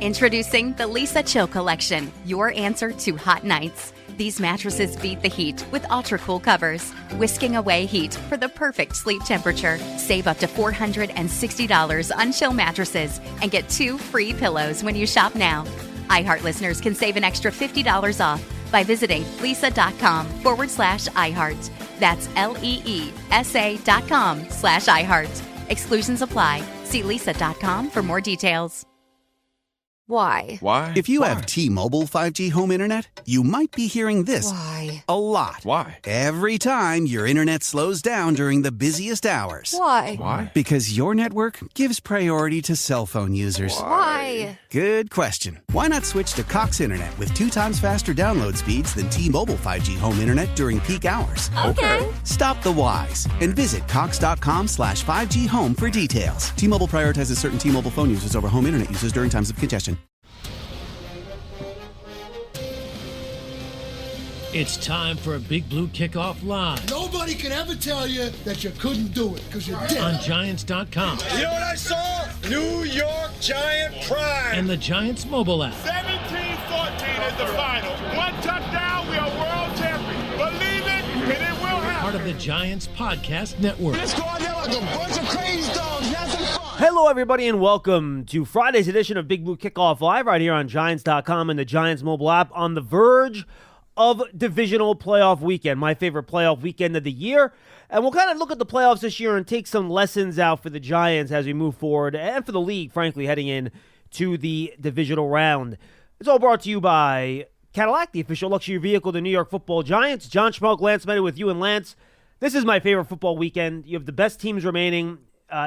Introducing the Lisa Chill Collection, your answer to hot nights. These mattresses beat the heat with ultra-cool covers, whisking away heat for the perfect sleep temperature. Save up to $460 on Chill mattresses and get 2 free pillows when you shop now. iHeart listeners can save an extra $50 off by visiting lisa.com/iHeart. That's LEESA.com/iHeart. Exclusions apply. See lisa.com for more details. Why? If you have T-Mobile 5G home internet, you might be hearing this Why? a lot. Every time your internet slows down during the busiest hours. Why? Because your network gives priority to cell phone users. Why? Good question. Why not switch to Cox Internet with 2 times faster download speeds than T-Mobile 5G home internet during peak hours? Okay. Stop the whys and visit cox.com/5G home for details. T-Mobile prioritizes certain T-Mobile phone users over home internet users during times of congestion. It's time for a Big Blue Kickoff Live. Nobody can ever tell you that you couldn't do it, because you did. On Giants.com. You know what I saw? New York Giant Pride. And the Giants mobile app. 17-14 is the final. 1 touchdown, we are world champions. Believe it, and it will happen. Part of the Giants Podcast Network. Let's go out there like a bunch of crazy dogs. Have some fun. Hello, everybody, and welcome to Friday's edition of Big Blue Kickoff Live right here on Giants.com and the Giants mobile app, on the verge of divisional playoff weekend, my favorite playoff weekend of the year. And we'll kind of look at the playoffs this year and take some lessons out for the Giants as we move forward, and for the league, frankly, heading in to the divisional round. It's all brought to you by Cadillac, the official luxury vehicle of the New York Football Giants. John Schmelk, Lance Meadow with you. And Lance, this is my favorite football weekend. You have the best teams remaining.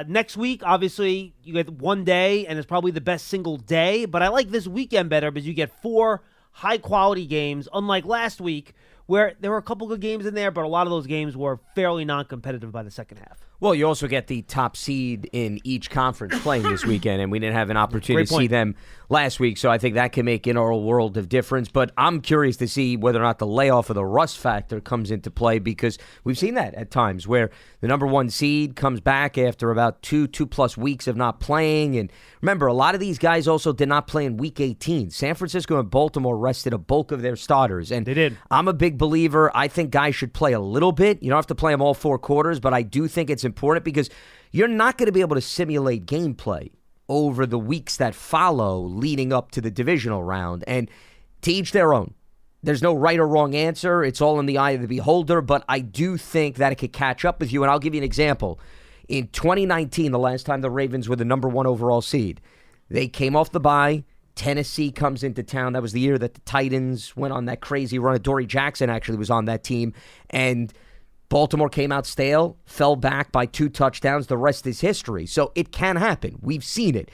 Next week, obviously, you get one day, and it's probably the best single day. But I like this weekend better because you get 4 high-quality games, unlike last week, where there were a couple good games in there, but a lot of those games were fairly non-competitive by the second half. Well, you also get the top seed in each conference playing this weekend, and we didn't have an opportunity to see them last week, so I think that can make an oral world of difference. But I'm curious to see whether or not the layoff or the rust factor comes into play, because we've seen that at times where the number 1 seed comes back after about 2+ weeks of not playing. And remember, a lot of these guys also did not play in Week 18. San Francisco and Baltimore rested a bulk of their starters. And they did. I'm a big believer. I think guys should play a little bit. You don't have to play them all 4 quarters, but I do think it's important because you're not going to be able to simulate gameplay over the weeks that follow leading up to the divisional round. And to each their own. There's no right or wrong answer. It's all in the eye of the beholder, but I do think that it could catch up with you. And I'll give you an example. In 2019, the last time the Ravens were the number 1 overall seed, they came off the bye. Tennessee comes into town. That was the year that the Titans went on that crazy run. Dory Jackson actually was on that team. And Baltimore came out stale, fell back by 2 touchdowns. The rest is history. So it can happen. We've seen it.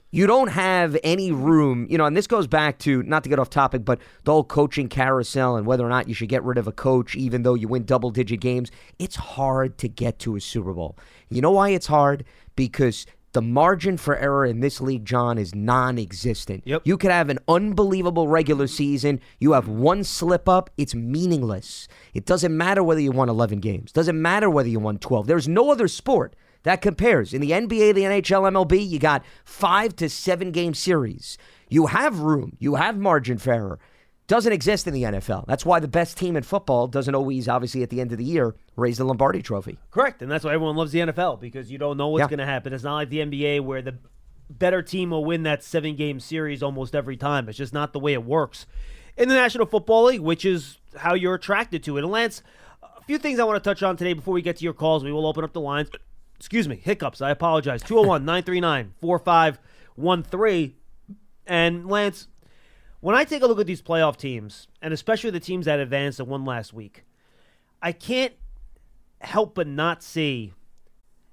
You don't have any room, and this goes back to, not to get off topic, but the whole coaching carousel and whether or not you should get rid of a coach even though you win double-digit games. It's hard to get to a Super Bowl. You know why it's hard? Because the margin for error in this league, John, is non-existent. Yep. You could have an unbelievable regular season. You have one slip-up, it's meaningless. It doesn't matter whether you won 11 games. Doesn't matter whether you won 12. There's no other sport that compares. In the NBA, the NHL, MLB, you got 5 to 7 game series. You have room. You have margin for error. Doesn't exist in the NFL. That's why the best team in football doesn't always, obviously, at the end of the year, raise the Lombardi Trophy. Correct, and that's why everyone loves the NFL, because you don't know what's going to happen. It's not like the NBA where the better team will win that 7-game series almost every time. It's just not the way it works in the National Football League, which is how you're attracted to it. And Lance, a few things I want to touch on today before we get to your calls. We will open up the lines. Excuse me, hiccups. I apologize. 201-939-4513. And Lance, when I take a look at these playoff teams, and especially the teams that advanced and won last week, I can't help but not see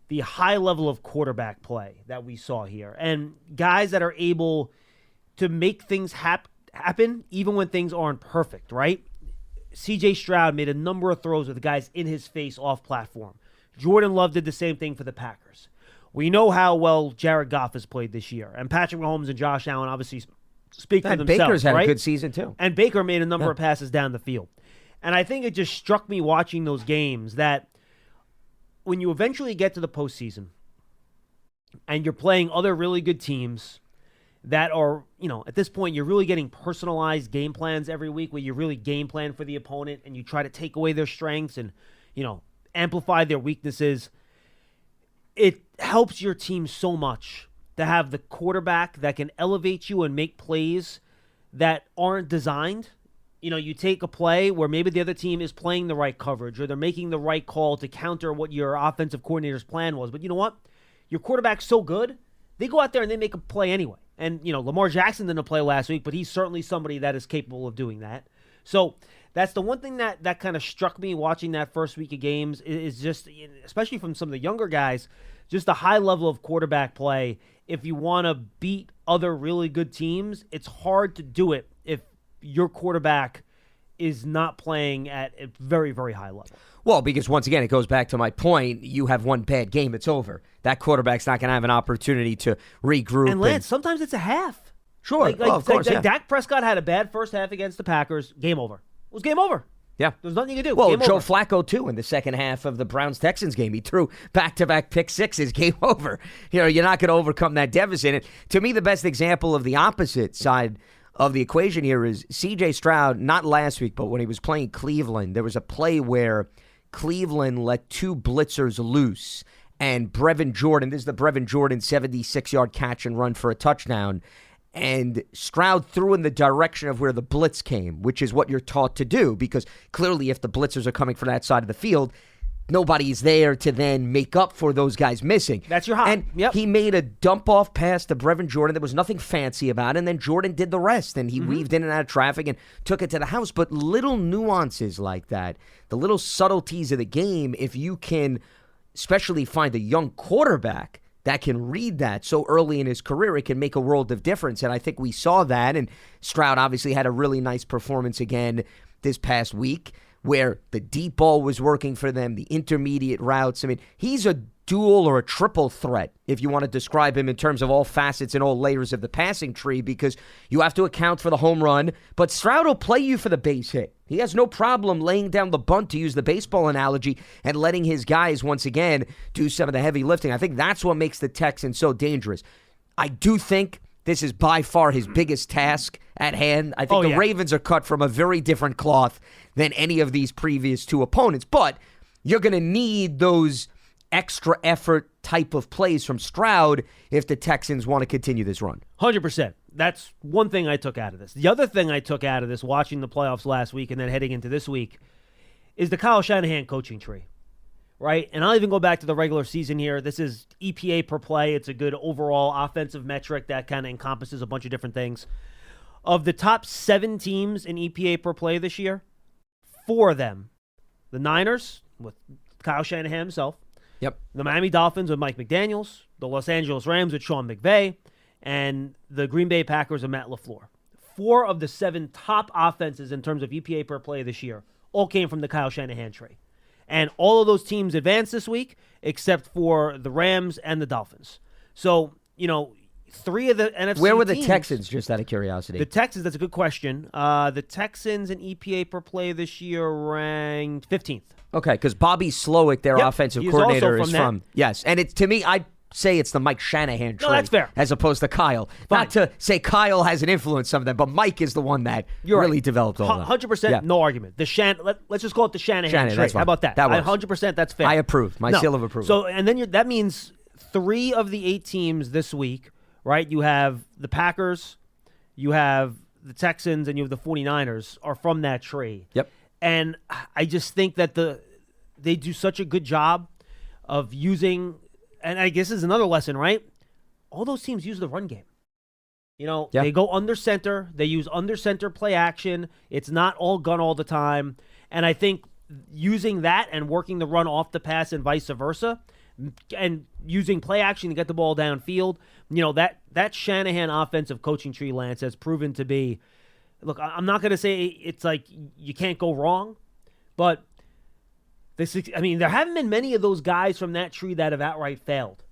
the high level of quarterback play that we saw here. And guys that are able to make things happen even when things aren't perfect, right? C.J. Stroud made a number of throws with guys in his face off platform. Jordan Love did the same thing for the Packers. We know how well Jared Goff has played this year. And Patrick Mahomes and Josh Allen obviously speak for themselves. Baker's had right? a good season, too. And Baker made a number of passes down the field. And I think it just struck me watching those games that when you eventually get to the postseason and you're playing other really good teams, that are, at this point, you're really getting personalized game plans every week where you really game plan for the opponent and you try to take away their strengths and, amplify their weaknesses. It helps your team so much to have the quarterback that can elevate you and make plays that aren't designed. You take a play where maybe the other team is playing the right coverage or they're making the right call to counter what your offensive coordinator's plan was. But you know what? Your quarterback's so good, they go out there and they make a play anyway. And, Lamar Jackson didn't play last week, but he's certainly somebody that is capable of doing that. So that's the one thing that kind of struck me watching that first week of games is just, especially from some of the younger guys, just the high level of quarterback play. If you want to beat other really good teams, it's hard to do it if your quarterback is not playing at a very, very high level. Well, because once again, it goes back to my point. You have one bad game, it's over. That quarterback's not going to have an opportunity to regroup. And Lance, sometimes it's a half. Sure, of course. Dak Prescott had a bad first half against the Packers. Game over. It was game over. Yeah. There's nothing you can do. Well, game Joe over. Flacco, too, in the second half of the Browns-Texans game. He threw back-to-back pick sixes. Game over. You're not going to overcome that deficit. And to me, the best example of the opposite side of the equation here is C.J. Stroud, not last week, but when he was playing Cleveland, there was a play where Cleveland let two blitzers loose. And Brevin Jordan, this is the Brevin Jordan 76-yard catch and run for a touchdown. And Stroud threw in the direction of where the blitz came, which is what you're taught to do, because clearly if the blitzers are coming from that side of the field, nobody's there to then make up for those guys missing. That's your hot. And he made a dump-off pass to Brevin Jordan. There was nothing fancy about it, and then Jordan did the rest, and he weaved in and out of traffic and took it to the house. But little nuances like that, the little subtleties of the game, if you can especially find a young quarterback that can read that so early in his career, it can make a world of difference. And I think we saw that. And Stroud obviously had a really nice performance again this past week where the deep ball was working for them, the intermediate routes. I mean, he's a dual or a triple threat, if you want to describe him in terms of all facets and all layers of the passing tree, because you have to account for the home run, but Stroud will play you for the base hit. He has no problem laying down the bunt, to use the baseball analogy, and letting his guys, once again, do some of the heavy lifting. I think that's what makes the Texans so dangerous. I do think this is by far his biggest task at hand. I think the Ravens are cut from a very different cloth than any of these previous two opponents, but you're going to need those extra effort type of plays from Stroud if the Texans want to continue this run. 100%. That's one thing I took out of this. The other thing I took out of this, watching the playoffs last week and then heading into this week, is the Kyle Shanahan coaching tree, right? And I'll even go back to the regular season here. This is EPA per play. It's a good overall offensive metric that kind of encompasses a bunch of different things. Of the top 7 teams in EPA per play this year, 4 of them, the Niners with Kyle Shanahan himself, the Miami Dolphins with Mike McDaniels, the Los Angeles Rams with Sean McVay, and the Green Bay Packers with Matt LaFleur. 4 of the 7 top offenses in terms of EPA per play this year all came from the Kyle Shanahan tree. And all of those teams advanced this week except for the Rams and the Dolphins. So, 3 of the NFC Where were the teams, Texans, just out of curiosity? The Texans, that's a good question. The Texans in EPA per play this year ranked 15th. Okay, because Bobby Slowick, their offensive coordinator, is from. Yes, and it's, to me, I'd say it's the Mike Shanahan tree. No, that's fair. As opposed to Kyle. Fine. Not to say Kyle has an influence on them, but Mike is the one that really developed all that. 100%, no argument. Let's just call it the Shanahan tree. That's fine. How about that? That works. 100%, that's fair. I approve. My seal of approval. So, and then that means 3 of the 8 teams this week, right? You have the Packers, you have the Texans, and you have the 49ers are from that tree. Yep. And I just think that they do such a good job of using, and I guess this is another lesson, right? All those teams use the run game. They go under center. They use under center play action. It's not all gun all the time. And I think using that and working the run off the pass and vice versa, and using play action to get the ball downfield, that Shanahan offensive coaching tree, Lance, has proven to be, look, I'm not going to say it's like you can't go wrong, but there haven't been many of those guys from that tree that have outright failed.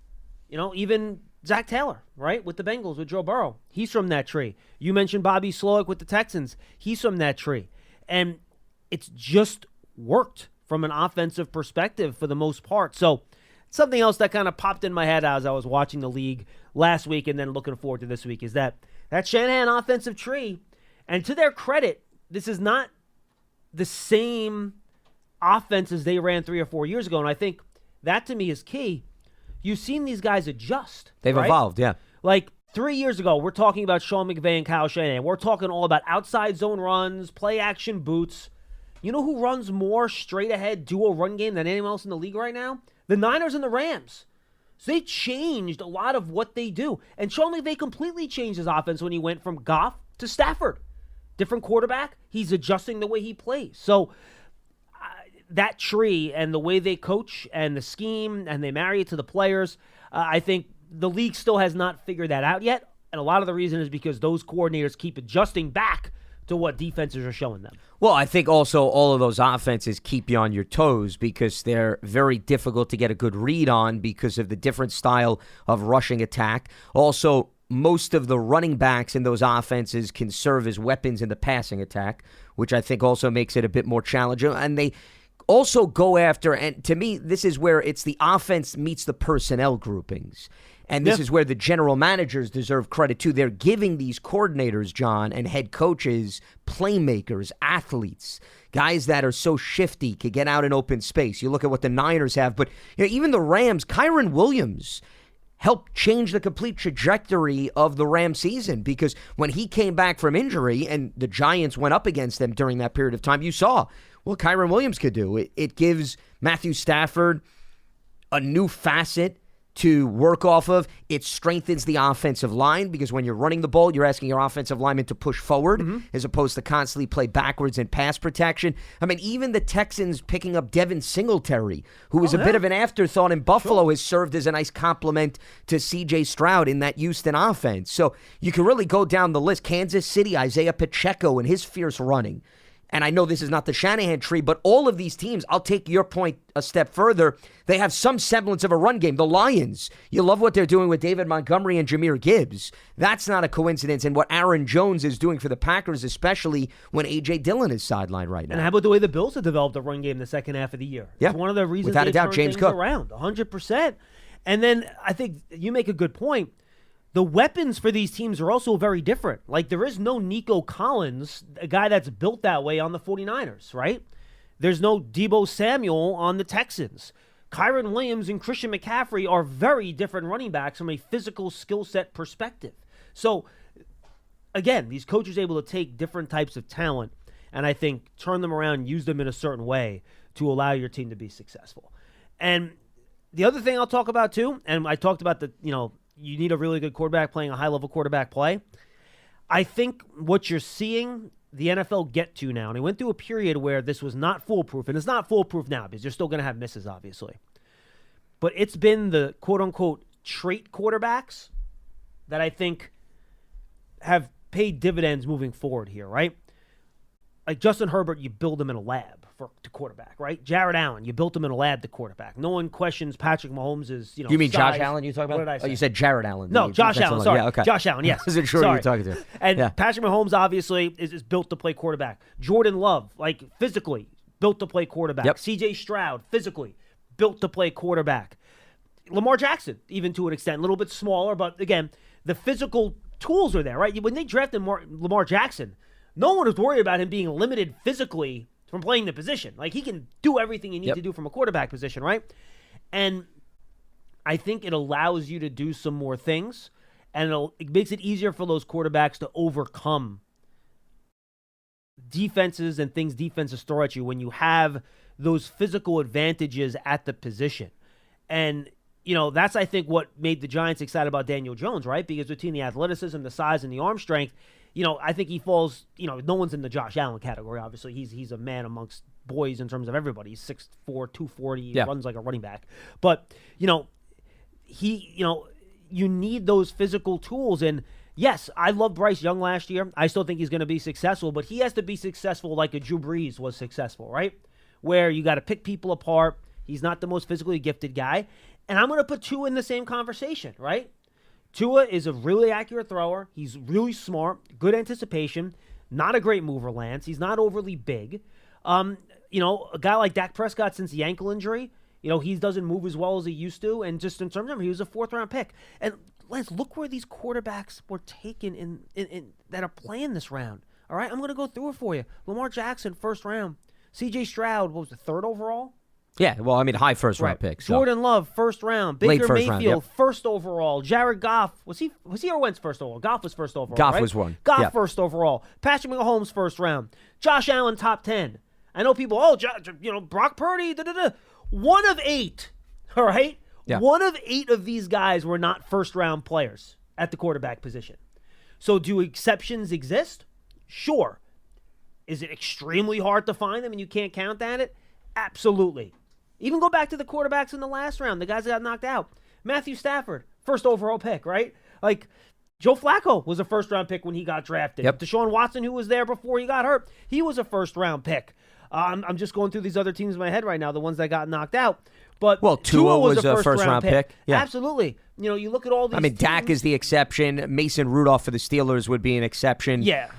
Even Zach Taylor, right, with the Bengals, with Joe Burrow. He's from that tree. You mentioned Bobby Slowick with the Texans. He's from that tree. And it's just worked from an offensive perspective for the most part. So something else that kind of popped in my head as I was watching the league last week and then looking forward to this week is that Shanahan offensive tree, and to their credit, this is not the same offense as they ran 3 or 4 years ago, and I think that to me is key. You've seen these guys adjust. They've evolved, yeah. Like 3 years ago, we're talking about Sean McVay and Kyle Shanahan. We're talking all about outside zone runs, play action boots. You know who runs more straight ahead dual run game than anyone else in the league right now? The Niners and the Rams. So they changed a lot of what they do. And Sean McVay completely changed his offense when he went from Goff to Stafford. Different quarterback. He's adjusting the way he plays. So that tree and the way they coach and the scheme and they marry it to the players, I think the league still has not figured that out yet. And a lot of the reason is because those coordinators keep adjusting back to what defenses are showing them. Well, I think also all of those offenses keep you on your toes because they're very difficult to get a good read on because of the different style of rushing attack. Also, most of the running backs in those offenses can serve as weapons in the passing attack, which I think also makes it a bit more challenging. And they also go after, and to me, this is where it's the offense meets the personnel groupings. And this is where the general managers deserve credit, too. They're giving these coordinators, John, and head coaches, playmakers, athletes, guys that are so shifty, could get out in open space. You look at what the Niners have, but even the Rams, Kyron Williams helped change the complete trajectory of the Rams season because when he came back from injury and the Giants went up against them during that period of time, you saw what Kyron Williams could do. It gives Matthew Stafford a new facet to work off of. It strengthens the offensive line because when you're running the ball, you're asking your offensive lineman to push forward as opposed to constantly play backwards in pass protection. I mean, even the Texans picking up Devin Singletary, who was a bit of an afterthought in Buffalo, has served as a nice complement to C.J. Stroud in that Houston offense. So you can really go down the list. Kansas City, Isaiah Pacheco and his fierce running. And I know this is not the Shanahan tree, but all of these teams, I'll take your point a step further, they have some semblance of a run game. The Lions, you love what they're doing with David Montgomery and Jahmyr Gibbs. That's not a coincidence. And what Aaron Jones is doing for the Packers, especially when A.J. Dillon is sidelined right now. And how about the way the Bills have developed a run game in the second half of the year? Yeah. It's one of the reasons Without they a doubt, turned James things Cook. around, 100%. And then I think you make a good point. The weapons for these teams are also very different. Like, there is no Nico Collins, a guy that's built that way on the 49ers, right? There's no Deebo Samuel on the Texans. Kyron Williams and Christian McCaffrey are very different running backs from a physical skill set perspective. So, again, these coaches are able to take different types of talent and I think turn them around and use them in a certain way to allow your team to be successful. And the other thing I'll talk about, too, and I talked about you need a really good quarterback playing a high-level quarterback play. I think what you're seeing the NFL get to now, and it went through a period where this was not foolproof, and it's not foolproof now because you're still going to have misses, obviously. But it's been the quote-unquote trait quarterbacks that I think have paid dividends moving forward here, right? Like Justin Herbert, you build him in a lab to quarterback, right? Jared Allen, you built him in a lab to quarterback. No one questions Patrick Mahomes' You mean size. Josh Allen you talking about? What did I say? Oh, you said Jared Allen. No, Josh Allen, sorry. Yeah, okay. Josh Allen, yes. I wasn't sure who you were talking to. And Patrick Mahomes, obviously, is built to play quarterback. Jordan Love, physically, built to play quarterback. Yep. C.J. Stroud, physically, built to play quarterback. Lamar Jackson, even to an extent, a little bit smaller, but again, the physical tools are there, right? When they drafted Lamar Jackson, no one was worried about him being limited physically from playing the position. Like, he can do everything you need to do from a quarterback position, right? And I think it allows you to do some more things, and it makes it easier for those quarterbacks to overcome defenses and things defenses throw at you when you have those physical advantages at the position. And, that's, I think, what made the Giants excited about Daniel Jones, right? Because between the athleticism, the size, and the arm strength, I think he falls, no one's in the Josh Allen category, obviously. He's a man amongst boys in terms of everybody. He's 6'4", 240, runs like a running back. But, you need those physical tools. And, yes, I love Bryce Young last year. I still think he's going to be successful, but he has to be successful like a Drew Brees was successful, right? Where you got to pick people apart. He's not the most physically gifted guy. And I'm going to put Tua in the same conversation, right? Tua is a really accurate thrower. He's really smart, good anticipation, not a great mover, Lance. He's not overly big. A guy like Dak Prescott, since the ankle injury, He doesn't move as well as he used to, and just in terms of him, he was a 4th-round pick. And Lance, look where these quarterbacks were taken in that are playing this round. All right, I'm going to go through it for you. Lamar Jackson, 1st round. C.J. Stroud, what was the 3rd overall? Yeah, well, I mean, high first-round pick. So. Jordan Love, 1st round. Baker Late first Mayfield, round, 1st overall. Jared Goff, was he or Wentz 1st overall? Goff was 1st overall, Goff right? was 1. Goff, Yep. 1st overall. Patrick Mahomes, 1st round. Josh Allen, top 10. I know people, Brock Purdy, da-da-da. 1 of 8, all right? Yeah. 1 of 8 of these guys were not first-round players at the quarterback position. So do exceptions exist? Sure. Is it extremely hard to find them and you can't count at it? Absolutely. Even go back to the quarterbacks in the last round, the guys that got knocked out. Matthew Stafford, 1st overall pick, right? Like, Joe Flacco was a 1st-round pick when he got drafted. Yep. Deshaun Watson, who was there before he got hurt, he was a 1st-round pick. I'm just going through these other teams in my head right now, the ones that got knocked out. But Tua was a first-round first-round pick. Yeah. Absolutely. You look at all these teams. Dak is the exception. Mason Rudolph for the Steelers would be an exception. Yeah.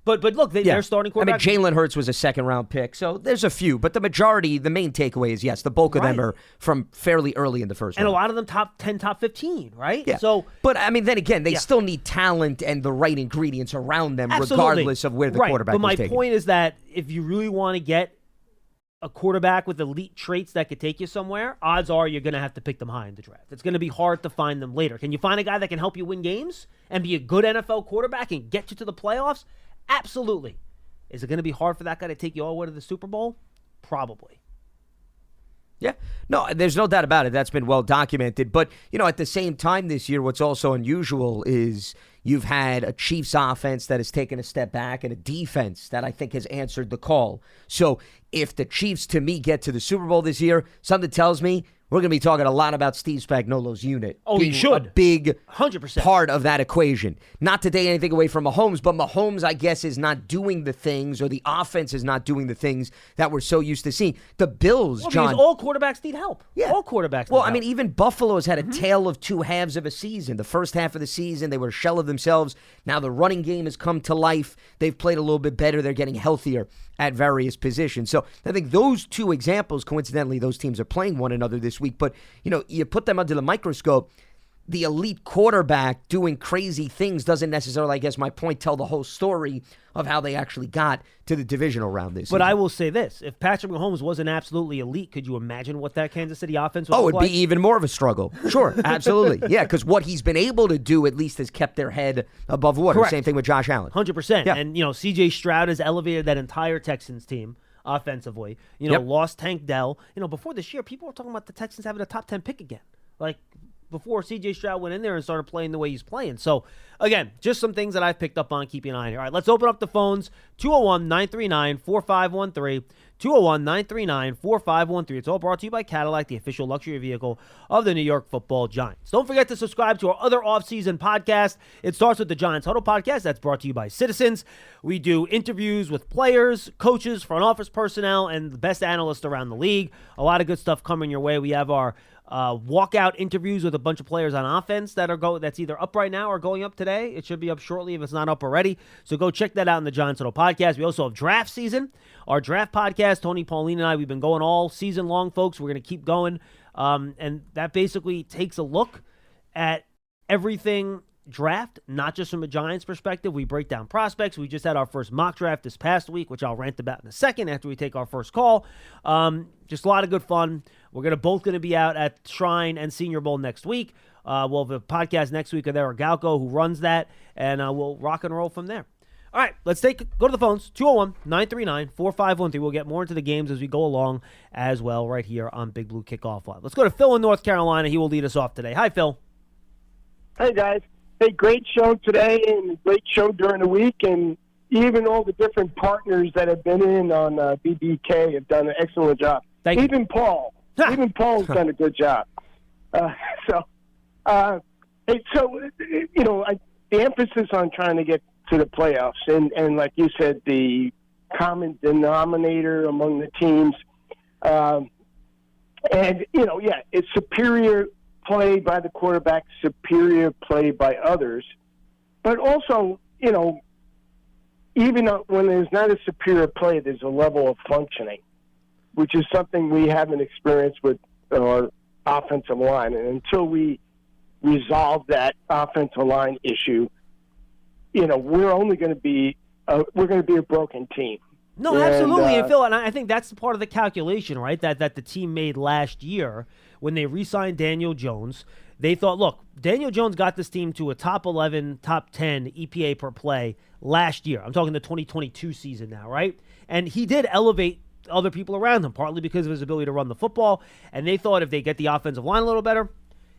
But look, they're starting quarterback. Jalen Hurts was a 2nd-round pick, so there's a few. But the majority, the main takeaway is, yes, the bulk of them are from fairly early in the first round. And a lot of them top 10, top 15, right? Yeah. But, then again, they still need talent and the right ingredients around them, regardless of where the quarterback is taken. But my point is that if you really want to get a quarterback with elite traits that could take you somewhere, odds are you're going to have to pick them high in the draft. It's going to be hard to find them later. Can you find a guy that can help you win games and be a good NFL quarterback and get you to the playoffs? Absolutely. Is it going to be hard for that guy to take you all the way to the Super Bowl? Probably. Yeah. No, there's no doubt about it. That's been well documented. But, at the same time this year, what's also unusual is you've had a Chiefs offense that has taken a step back and a defense that I think has answered the call. So if the Chiefs, to me, get to the Super Bowl this year, something tells me we're going to be talking a lot about Steve Spagnuolo's unit. Oh, you should. A big 100% part of that equation. Not to take anything away from Mahomes, but Mahomes, I guess, is not doing the things, or the offense is not doing the things that we're so used to seeing. The Bills, John. Because all quarterbacks need help. Yeah. All quarterbacks Well, need help. even Buffalo's had a tale of 2 halves of a season. The first half of the season, they were a shell of themselves. Now the running game has come to life. They've played a little bit better. They're getting healthier at various positions. So I think those 2 examples, coincidentally, those teams are playing one another this week. But, you put them under the microscope. The elite quarterback doing crazy things doesn't necessarily, I guess my point, tell the whole story of how they actually got to the divisional round this season. But I will say this. If Patrick Mahomes wasn't absolutely elite, could you imagine what that Kansas City offense would look like? It'd be even more of a struggle. Sure, absolutely. Yeah, because what he's been able to do at least has kept their head above water. Correct. Same thing with Josh Allen. 100%. Yeah. And, C.J. Stroud has elevated that entire Texans team offensively. Lost Tank Dell. Before this year, people were talking about the Texans having a top 10 pick again. Like, before C.J. Stroud went in there and started playing the way he's playing. So, again, just some things that I've picked up on, keeping an eye on here. All right, let's open up the phones. 201-939-4513. 201-939-4513. It's all brought to you by Cadillac, the official luxury vehicle of the New York Football Giants. Don't forget to subscribe to our other off-season podcast. It starts with the Giants Huddle podcast. That's brought to you by Citizens. We do interviews with players, coaches, front office personnel, and the best analysts around the league. A lot of good stuff coming your way. We have our walkout interviews with a bunch of players on offense that's either up right now or going up today. It should be up shortly if it's not up already. So go check that out in the Giants Huddle podcast. We also have draft season, our draft podcast. Tony, Pauline, and I, we've been going all season long, folks. We're going to keep going. And that basically takes a look at everything draft, not just from a Giants perspective. We break down prospects. We just had our first mock draft this past week, which I'll rant about in a second after we take our first call. Just a lot of good fun. We're both going to be out at Shrine and Senior Bowl next week. We'll have a podcast next week with Eric Galco, who runs that, and we'll rock and roll from there. All right, go to the phones, 201-939-4513. We'll get more into the games as we go along as well right here on Big Blue Kickoff Live. Let's go to Phil in North Carolina. He will lead us off today. Hi, Phil. Hey, guys. Hey, great show today and a great show during the week. And even all the different partners that have been in on BBK have done an excellent job. Thank you. Even Paul. Even Paul's done a good job. The emphasis on trying to get to the playoffs. And like you said, the common denominator among the teams. It's superior play by the quarterback, superior play by others. But also, even when there's not a superior play, there's a level of functioning, which is something we haven't experienced with or offensive line. And until we resolve that offensive line issue, we're only going to be a broken team. No, absolutely. And Phil, and I think that's part of the calculation, right, that the team made last year when they re-signed Daniel Jones. They thought, look, Daniel Jones got this team to a top 11, top 10 EPA per play last year. I'm talking the 2022 season now, right? And he did elevate other people around him, partly because of his ability to run the football. And they thought if they get the offensive line a little better,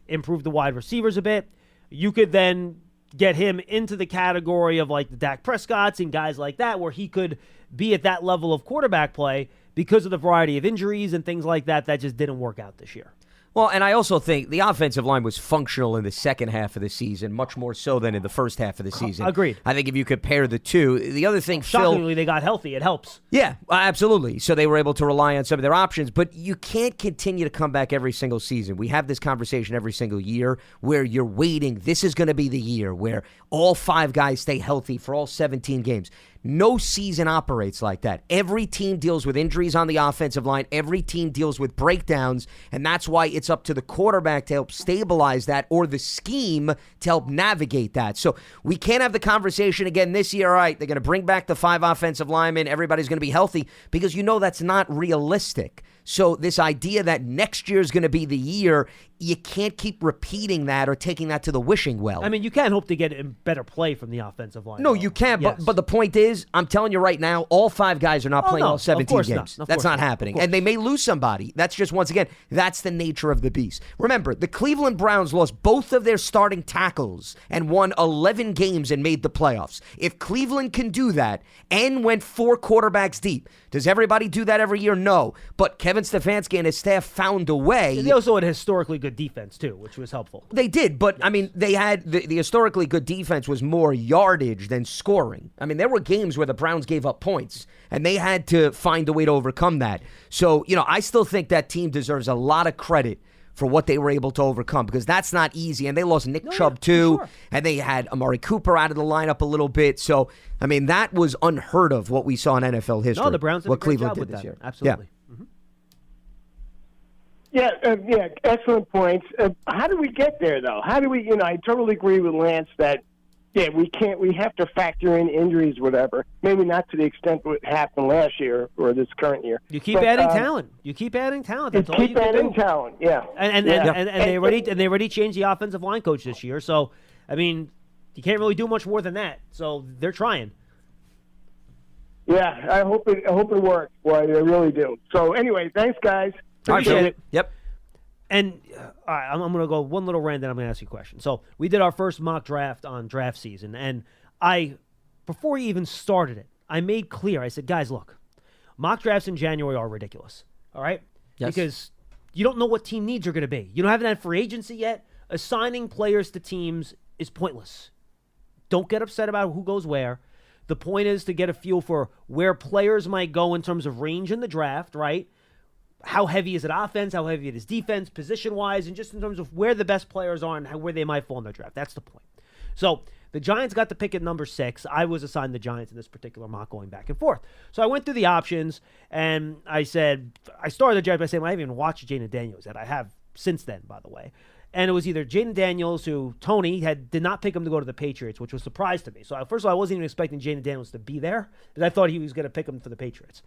improve the wide receivers a bit, you could then get him into the category of like the Dak Prescotts and guys like that, where he could be at that level of quarterback play because of the variety of injuries and things like that just didn't work out this year. Well, and I also think the offensive line was functional in the second half of the season, much more so than in the first half of the season. Agreed. I think if you compare the two, the other thing, shockingly, they got healthy. It helps. Yeah, absolutely. So they were able to rely on some of their options, but you can't continue to come back every single season. We have this conversation every single year where you're waiting. This is going to be the year where all 5 guys stay healthy for all 17 games. No season operates like that. Every team deals with injuries on the offensive line. Every team deals with breakdowns, and that's why it's up to the quarterback to help stabilize that or the scheme to help navigate that. So we can't have the conversation again this year, all right, they're going to bring back the 5 offensive linemen, everybody's going to be healthy, because that's not realistic. So this idea that next year is going to be the year, you can't keep repeating that or taking that to the wishing well. I mean, you can hope to get better play from the offensive line. No, you can, yes. but the point is, I'm telling you right now, all 5 guys are not playing all 17 games. That's not happening. And they may lose somebody. That's just, once again, that's the nature of the beast. Remember, the Cleveland Browns lost both of their starting tackles and won 11 games and made the playoffs. If Cleveland can do that and went 4 quarterbacks deep, does everybody do that every year? No. But Kevin Stefanski and his staff found a way. They also had a historically good defense, too, which was helpful. They did, but, I mean, they had the historically good defense was more yardage than scoring. I mean, there were games where the Browns gave up points, and they had to find a way to overcome that. So, I still think that team deserves a lot of credit for what they were able to overcome, because that's not easy. And they lost Nick Chubb, too, sure. And they had Amari Cooper out of the lineup a little bit. So, I mean, that was unheard of what we saw in NFL history. No, the Browns did what a great Cleveland job did with this that. year. Absolutely. Yeah. Yeah, excellent points. How do we get there, though? How do we, I totally agree with Lance that, we have to factor in injuries, whatever. Maybe not to the extent what happened last year or this current year. You keep adding talent. You keep adding talent. That's all you can do. Keep adding talent, yeah. And they already changed the offensive line coach this year. So, I mean, you can't really do much more than that. So they're trying. Yeah, I hope it works. Boy, I really do. So anyway, thanks, guys. Appreciate it. Yep. And all right, I'm going to go one little rant, then I'm going to ask you a question. So we did our first mock draft on draft season, and before we even started it, I made clear, I said, guys, look, mock drafts in January are ridiculous, all right? Yes. Because you don't know what team needs are going to be. You don't have that free agency yet. Assigning players to teams is pointless. Don't get upset about who goes where. The point is to get a feel for where players might go in terms of range in the draft, right? How heavy is it offense? How heavy it is defense, position-wise, and just in terms of where the best players are and where they might fall in their draft. That's the point. So the Giants got the pick at number 6. I was assigned the Giants in this particular mock going back and forth. So I went through the options, and I started the draft by saying, well, I haven't even watched Jaden Daniels yet. I have since then, by the way. And it was either Jaden Daniels, who Tony did not pick him to go to the Patriots, which was a surprise to me. So first of all, I wasn't even expecting Jaden Daniels to be there, because I thought he was going to pick him for the Patriots.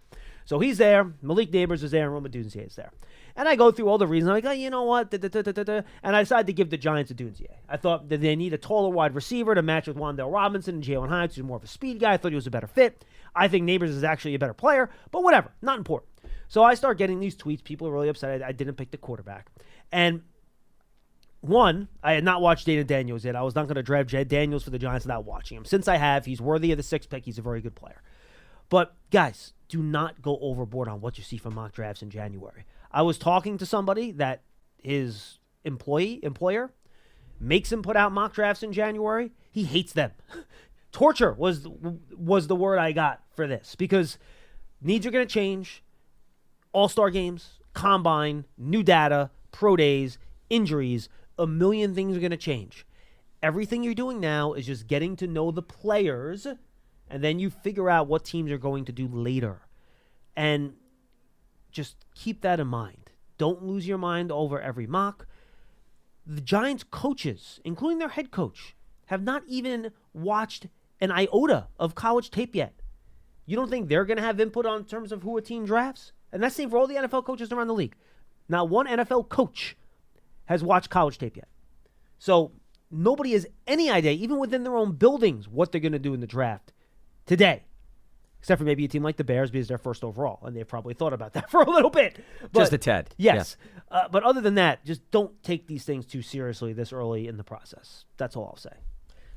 So he's there. Malik Neighbors is there, and Roma Dunzier is there. And I go through all the reasons. I'm like, oh, you know what? And I decided to give the Giants a Dunzier. I thought that they need a taller wide receiver to match with Wan'Dale Robinson and Jalen Hines, who's more of a speed guy. I thought he was a better fit. I think Neighbors is actually a better player, but whatever, not important. So I start getting these tweets. People are really upset I didn't pick the quarterback. And one, I had not watched Jaden Daniels yet. I was not going to draft Jed Daniels for the Giants without watching him. Since I have, he's worthy of the 6th pick. He's a very good player. But, guys, do not go overboard on what you see from mock drafts in January. I was talking to somebody that his employer makes him put out mock drafts in January. He hates them. Torture was the word I got for this, because needs are going to change. All-star games, combine, new data, pro days, injuries, a million things are going to change. Everything you're doing now is just getting to know the players, and then you figure out what teams are going to do later. And just keep that in mind. Don't lose your mind over every mock. The Giants coaches, including their head coach, have not even watched an iota of college tape yet. You don't think they're going to have input on terms of who a team drafts? And that's the same for all the NFL coaches around the league. Not one NFL coach has watched college tape yet. So nobody has any idea, even within their own buildings, what they're going to do in the draft today. Except for maybe a team like the Bears because they're first overall, and they've probably thought about that for a little bit. But, just a tad. Yes. Yeah. But other than that, just don't take these things too seriously this early in the process. That's all I'll say.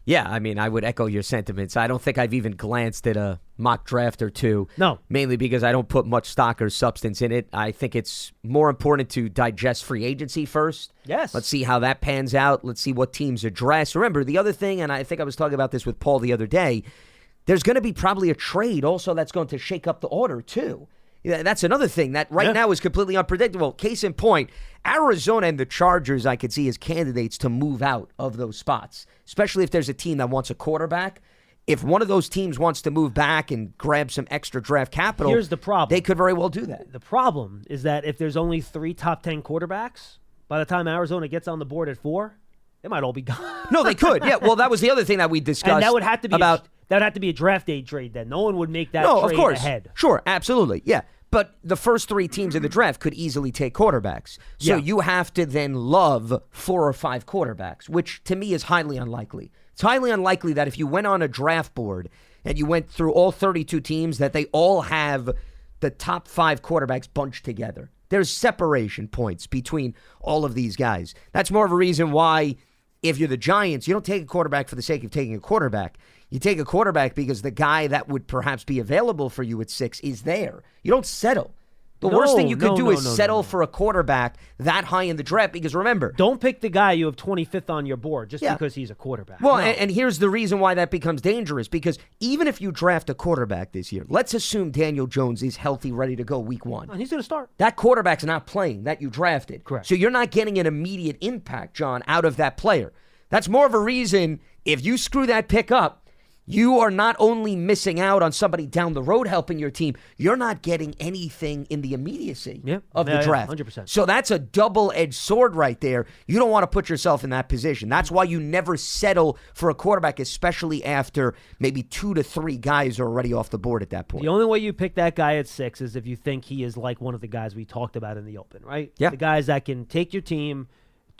Yeah, I mean, I would echo your sentiments. I don't think I've even glanced at a mock draft or two. No. Mainly because I don't put much stock or substance in it. I think it's more important to digest free agency first. Yes. Let's see how that pans out. Let's see what teams address. Remember, the other thing, and I think I was talking about this with Paul the other day, there's going to be probably a trade also that's going to shake up the order too. That's another thing that right now is completely unpredictable. Case in point, Arizona and the Chargers I could see as candidates to move out of those spots, especially if there's a team that wants a quarterback. If one of those teams wants to move back and grab some extra draft capital, here's the problem. They could very well do that. The problem is that if there's only 3 top 10 quarterbacks, by the time Arizona gets on the board at 4, they might all be gone. No, they could. Yeah, well, that was the other thing that we discussed. And that would have to be about. That would have to be a draft day trade then. No one would make that No, trade of course. ahead. Sure, absolutely. Yeah. But the first 3 teams in the draft could easily take quarterbacks. So you have to then love 4 or 5 quarterbacks, which to me is highly unlikely. It's highly unlikely that if you went on a draft board and you went through all 32 teams, that they all have the top 5 quarterbacks bunched together. There's separation points between all of these guys. That's more of a reason why if you're the Giants, you don't take a quarterback for the sake of taking a quarterback. You take a quarterback because the guy that would perhaps be available for you at 6 is there. You don't settle. The worst thing you could do is settle for a quarterback that high in the draft because remember. Don't pick the guy you have 25th on your board just because he's a quarterback. Well, and here's the reason why that becomes dangerous because even if you draft a quarterback this year, let's assume Daniel Jones is healthy, ready to go week 1. And he's going to start. That quarterback's not playing that you drafted. Correct. So you're not getting an immediate impact, John, out of that player. That's more of a reason if you screw that pick up, you are not only missing out on somebody down the road helping your team, you're not getting anything in the immediacy of the draft. 100%. So that's a double-edged sword right there. You don't want to put yourself in that position. That's why you never settle for a quarterback, especially after maybe 2 to 3 guys are already off the board at that point. The only way you pick that guy at 6 is if you think he is like one of the guys we talked about in the open, right? Yeah. The guys that can take your team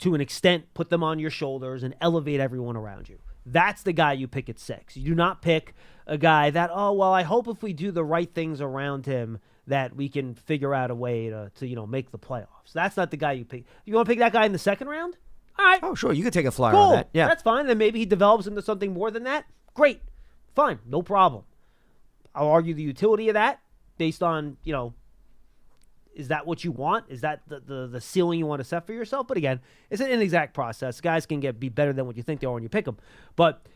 to an extent, put them on your shoulders, and elevate everyone around you. That's the guy you pick at 6. You do not pick a guy that, I hope if we do the right things around him that we can figure out a way to make the playoffs. That's not the guy you pick. You want to pick that guy in the 2nd round? All right. Oh, sure. You could take a flyer cool. on that. Yeah. That's fine. Then maybe he develops into something more than that. Great. Fine. No problem. I'll argue the utility of that based on, is that what you want? Is that the ceiling you want to set for yourself? But again, it's an inexact process. Guys can be better than what you think they are when you pick them. But,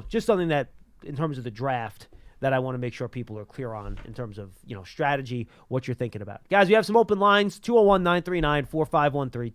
just something that in terms of the draft that I want to make sure people are clear on in terms of, strategy, what you're thinking about. Guys, we have some open lines, 201-939-4513,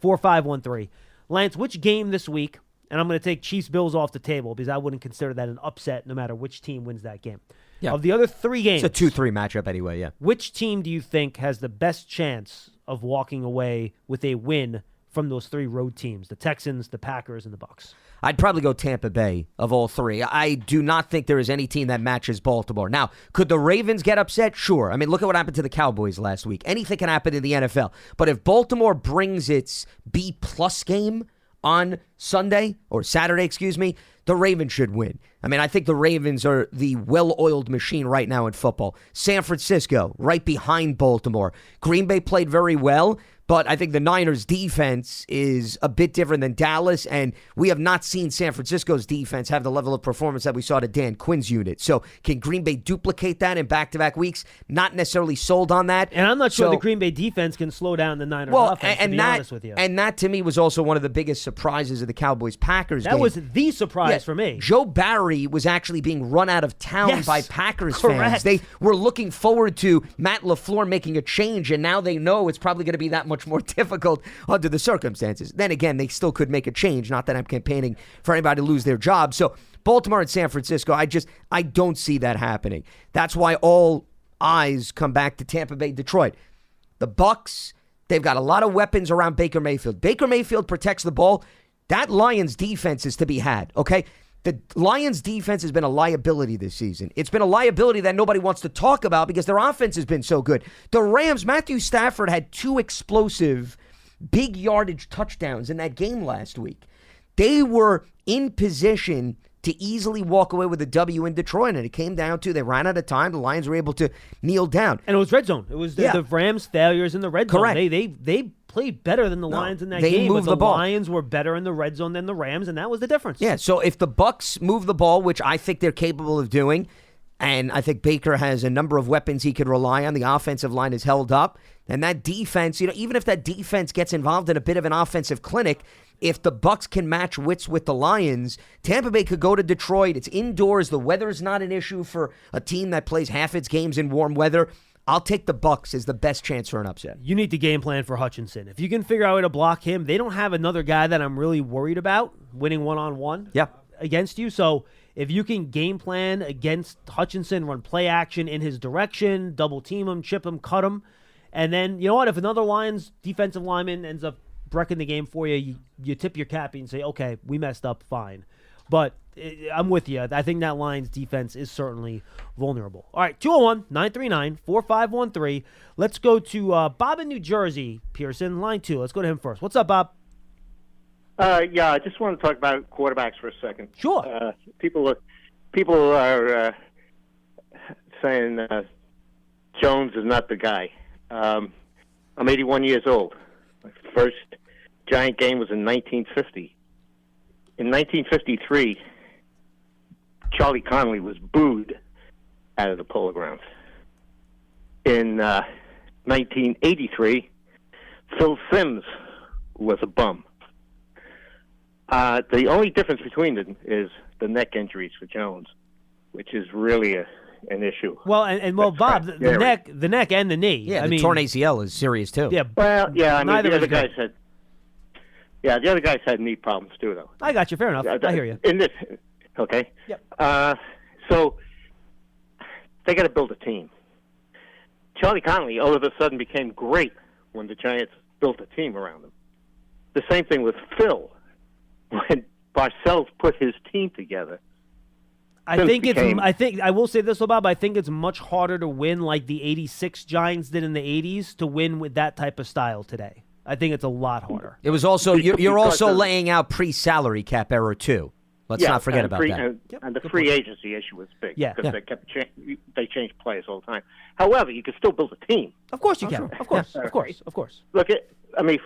201-939-4513. Lance, which game this week, and I'm going to take Chiefs-Bills off the table because I wouldn't consider that an upset no matter which team wins that game. Yeah. Of the other 3 games. It's a 2-3 matchup anyway, yeah. Which team do you think has the best chance of walking away with a win from those 3 road teams, the Texans, the Packers, and the Bucs? I'd probably go Tampa Bay of all 3. I do not think there is any team that matches Baltimore. Now, could the Ravens get upset? Sure. I mean, look at what happened to the Cowboys last week. Anything can happen in the NFL. But if Baltimore brings its B-plus game on Sunday, or Saturday, the Ravens should win. I mean, I think the Ravens are the well-oiled machine right now in football. San Francisco, right behind Baltimore. Green Bay played very well, but I think the Niners' defense is a bit different than Dallas, and we have not seen San Francisco's defense have the level of performance that we saw to Dan Quinn's unit. So can Green Bay duplicate that in back-to-back weeks? Not necessarily sold on that. And I'm not sure the Green Bay defense can slow down the Niners offense, to be honest with you. And that, to me, was also one of the biggest surprises of the Cowboys-Packers game. That was the surprise for me. Joe Barry was actually being run out of town by Packers fans. Correct. They were looking forward to Matt LaFleur making a change, and now they know it's probably going to be that much more difficult under the circumstances. Then again, they still could make a change. Not that I'm campaigning for anybody to lose their job. So Baltimore and San Francisco, I don't see that happening. That's why all eyes come back to Tampa Bay, Detroit. The Bucs, they've got a lot of weapons around Baker Mayfield. Baker Mayfield protects the ball. That Lions defense is to be had, okay? The Lions defense has been a liability this season. It's been a liability that nobody wants to talk about because their offense has been so good. The Rams, Matthew Stafford had 2 explosive big yardage touchdowns in that game last week. They were in position to easily walk away with a W in Detroit, and it came down to they ran out of time. The Lions were able to kneel down. And it was red zone. It was the Rams' failures in the red Correct. zone. They played better than the Lions in that they game, moved but the ball. Lions were better in the red zone than the Rams, and that was the difference. Yeah, so if the Bucs move the ball, which I think they're capable of doing, and I think Baker has a number of weapons he could rely on, the offensive line is held up, and that defense, even if that defense gets involved in a bit of an offensive clinic, if the Bucs can match wits with the Lions, Tampa Bay could go to Detroit. It's indoors. The weather is not an issue for a team that plays half its games in warm weather. I'll take the Bucs as the best chance for an upset. You need to game plan for Hutchinson. If you can figure out a way to block him, they don't have another guy that I'm really worried about winning one-on-one against you. So if you can game plan against Hutchinson, run play action in his direction, double team him, chip him, cut him, and then, you know what, if another Lions defensive lineman ends up wrecking the game for you, you tip your cap and say, okay, we messed up, fine. But I'm with you. I think that Lions defense is certainly vulnerable. All right, 201-939-4513. Let's go to Bob in New Jersey, Pearson, line 2. Let's go to him first. What's up, Bob? Yeah, I just want to talk about quarterbacks for a second. Sure. People are saying Jones is not the guy. I'm 81 years old. My first Giant game was in 1950. In 1953, Charlie Connolly was booed out of the Polo Grounds. In 1983, Phil Simms was a bum. The only difference between them is the neck injuries for Jones, which is really an issue. Well, and Bob, the neck and the knee. Yeah, the torn ACL is serious too. Yeah. Well, yeah. I mean, neither the other is good. guys had. Yeah, the other guys had knee problems too, though. I got you. Fair enough. I hear you. In this, okay. Yep. So they got to build a team. Charlie Connolly all of a sudden became great when the Giants built a team around him. The same thing with Phil. When Parcells put his team together, I will say this, Bob. I think it's much harder to win like the '86 Giants did in the '80s to win with that type of style today. I think it's a lot harder. It was also you're also laying out pre-salary cap error too. Let's not forget about that. And the free agency issue was big. Yeah, because they changed players all the time. However, you can still build a team. Of course you can. Of course. Look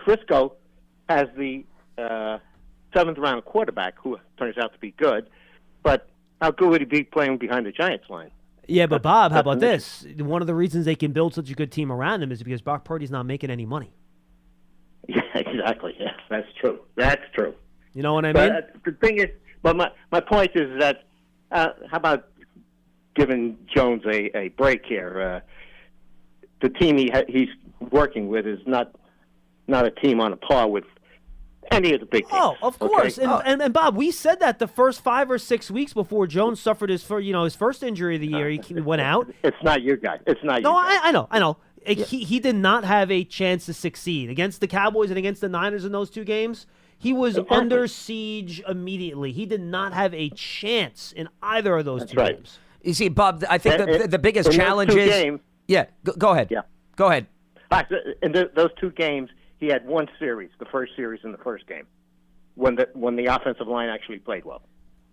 Frisco has the 7th round quarterback who turns out to be good, but how good would he be playing behind the Giants line? Yeah, but Bob, how about this? One of the reasons they can build such a good team around him is because Brock Purdy's not making any money. Yeah, exactly. Yeah, that's true. You know what I mean? The thing is, but my point is that how about giving Jones a break here? The team he's working with is not a team on a par with any of the big teams. Oh, of course. Okay? And Bob, we said that the first 5 or 6 weeks before Jones suffered his first injury of the year. He went out. It's not your guy. I know. He did not have a chance to succeed against the Cowboys and against the Niners in those 2 games. He was under siege immediately. He did not have a chance in either of those 2 games. You see, Bob, I think the biggest challenge is games, go ahead. Yeah, go ahead. In those 2 games, he had one series, the first series in the first game, when the offensive line actually played well.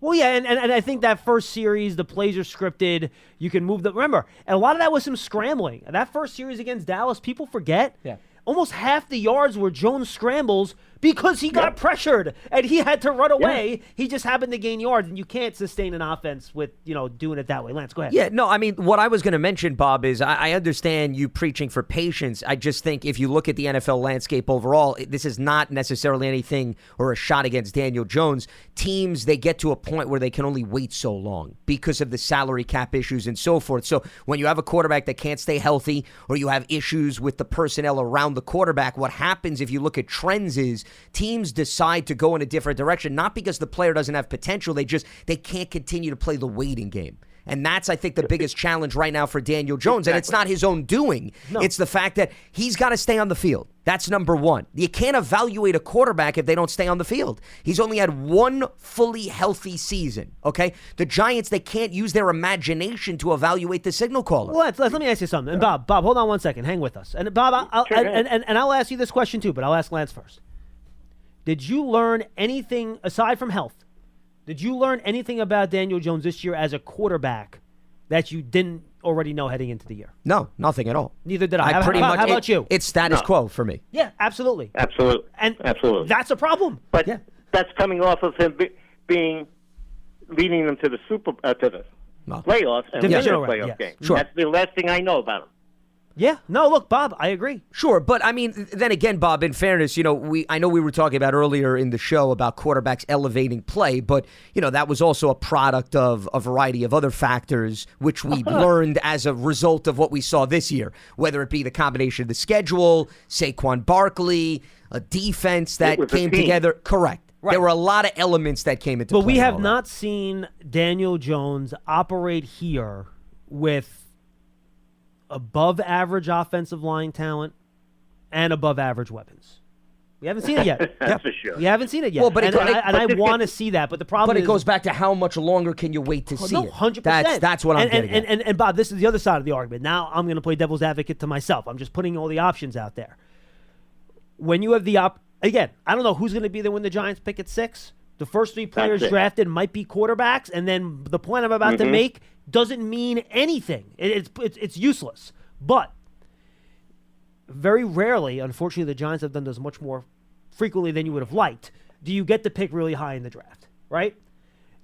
Well, yeah, and I think that first series, the plays are scripted. You can move remember, and a lot of that was him scrambling. That first series against Dallas, people forget. Yeah. Almost half the yards were Jones scrambles because he got pressured and he had to run away. Yeah. He just happened to gain yards, and you can't sustain an offense with doing it that way. Lance, go ahead. Yeah, no, I mean, what I was going to mention, Bob, is I understand you preaching for patience. I just think if you look at the NFL landscape overall, this is not necessarily anything or a shot against Daniel Jones. Teams, they get to a point where they can only wait so long because of the salary cap issues and so forth. So when you have a quarterback that can't stay healthy or you have issues with the personnel around the quarterback, what happens if you look at trends is teams decide to go in a different direction, not because the player doesn't have potential. They can't continue to play the waiting game. And that's, I think, the biggest challenge right now for Daniel Jones. Exactly. And it's not his own doing. No. It's the fact that he's got to stay on the field. That's number one. You can't evaluate a quarterback if they don't stay on the field. He's only had one fully healthy season, okay? The Giants, they can't use their imagination to evaluate the signal caller. Well, let me ask you something. And Bob, hold on one second. Hang with us. And Bob, I'll ask you this question too, but I'll ask Lance first. Did you learn anything, aside from health, did you learn anything about Daniel Jones this year as a quarterback that you didn't already know heading into the year? No, nothing at all. Neither did I. How about you? It's status quo for me. Yeah, absolutely. Absolutely. And absolutely. That's a problem. But that's coming off of him leading them to the playoffs and winning a playoff game. Sure. That's the last thing I know about him. Yeah. No, look, Bob, I agree. Sure, but I mean, then again, Bob, in fairness, I know we were talking about earlier in the show about quarterbacks elevating play, but, that was also a product of a variety of other factors, which we learned as a result of what we saw this year, whether it be the combination of the schedule, Saquon Barkley, a defense that came together. Correct. Right. There were a lot of elements that came into play. But we have not seen Daniel Jones operate here with above average offensive line talent and above average weapons. We haven't seen it yet. That's for sure. We haven't seen it yet. Well, but I want to see that. But the problem is, it goes back to how much longer can you wait to see it? 100%. That's what I'm getting at. And Bob, this is the other side of the argument. Now I'm going to play devil's advocate to myself. I'm just putting all the options out there. When you have again, I don't know who's going to be there when the Giants pick at 6. The first 3 players drafted might be quarterbacks, and then the point I'm about to make doesn't mean anything. It's useless. But very rarely, unfortunately, the Giants have done this much more frequently than you would have liked. Do you get to pick really high in the draft, right?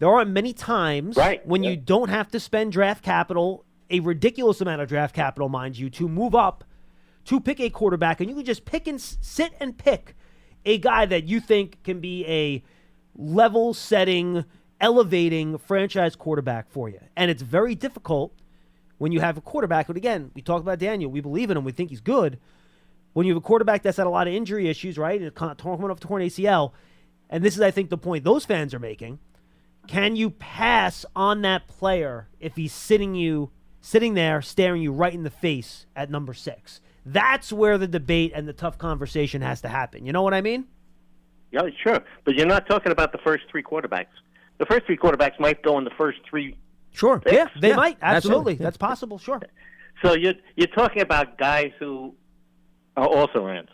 There aren't many times when you don't have to spend draft capital, a ridiculous amount of draft capital, mind you, to move up to pick a quarterback, and you can just pick and sit and pick a guy that you think can be a level-setting, elevating franchise quarterback for you. And it's very difficult when you have a quarterback, but again, we talk about Daniel, we believe in him, we think he's good. When you have a quarterback that's had a lot of injury issues, right, and coming off torn ACL, and this is, I think, the point those fans are making, can you pass on that player if he's sitting there staring you right in the face at number 6? That's where the debate and the tough conversation has to happen. You know what I mean? Yeah, sure. But you're not talking about the first 3 quarterbacks. The first 3 quarterbacks might go in the first 3. Sure. Yeah, they might. Absolutely. That's possible. Sure. So you're talking about guys who are also ends.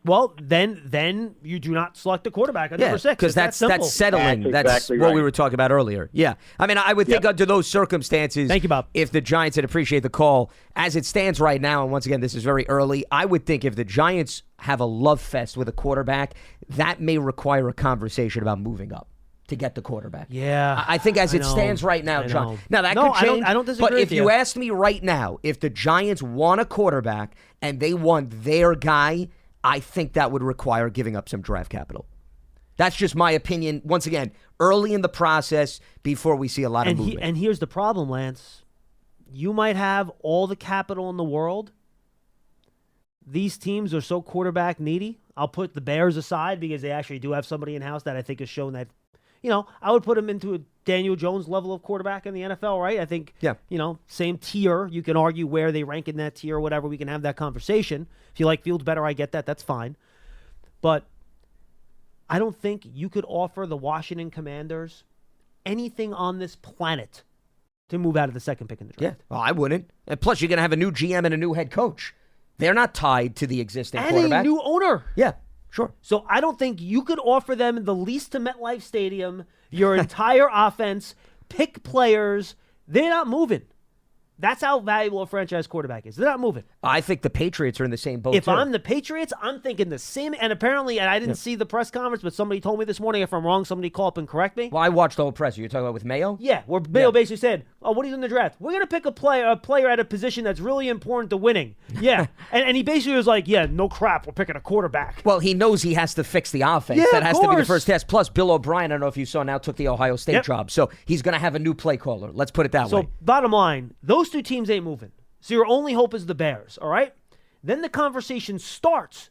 Well, then you do not select a quarterback at number 6. Because that's settling. That's exactly what right. we were talking about earlier. Yeah. I mean, I would think under those circumstances, thank you, Bob. If the Giants, would appreciate the call, as it stands right now, and once again, this is very early, I would think if the Giants have a love fest with a quarterback, that may require a conversation about moving up to get the quarterback. Yeah. I think as it stands right now, John. Now, that could change. I don't disagree but if with you asked me right now, if the Giants want a quarterback and they want their guy, I think that would require giving up some draft capital. That's just my opinion. Once again, early in the process before we see a lot of movement. And here's the problem, Lance. You might have all the capital in the world. These teams are so quarterback needy. I'll put the Bears aside because they actually do have somebody in-house that I think has shown that, I would put him into a Daniel Jones level of quarterback in the NFL, right? I think, same tier. You can argue where they rank in that tier or whatever. We can have that conversation. If you like Fields better, I get that. That's fine. But I don't think you could offer the Washington Commanders anything on this planet to move out of the second pick in the draft. Yeah, well, I wouldn't. And plus, you're going to have a new GM and a new head coach. They're not tied to the existing quarterback. And a new owner. Yeah. Sure. So I don't think you could offer them the lease to MetLife Stadium, your entire offense, pick players. They're not moving. That's how valuable a franchise quarterback is. They're not moving. I think the Patriots are in the same boat, If too. I'm the Patriots, I'm thinking the same. And apparently, and I didn't see the press conference, but somebody told me this morning. If I'm wrong, somebody call up and correct me. Well, I watched the whole press. You're talking about with Mayo? Yeah, where Mayo basically said, what are you in the draft? We're going to pick a player at a position that's really important to winning. Yeah. and he basically was like, no crap, we're picking a quarterback. Well, he knows he has to fix the offense. Yeah, that has to be the course. first test. Plus, Bill O'Brien, I don't know if you saw now, took the Ohio State job. So he's going to have a new play caller. Let's put it that way. So bottom line, those 2 teams ain't moving. So your only hope is the Bears, all right? Then the conversation starts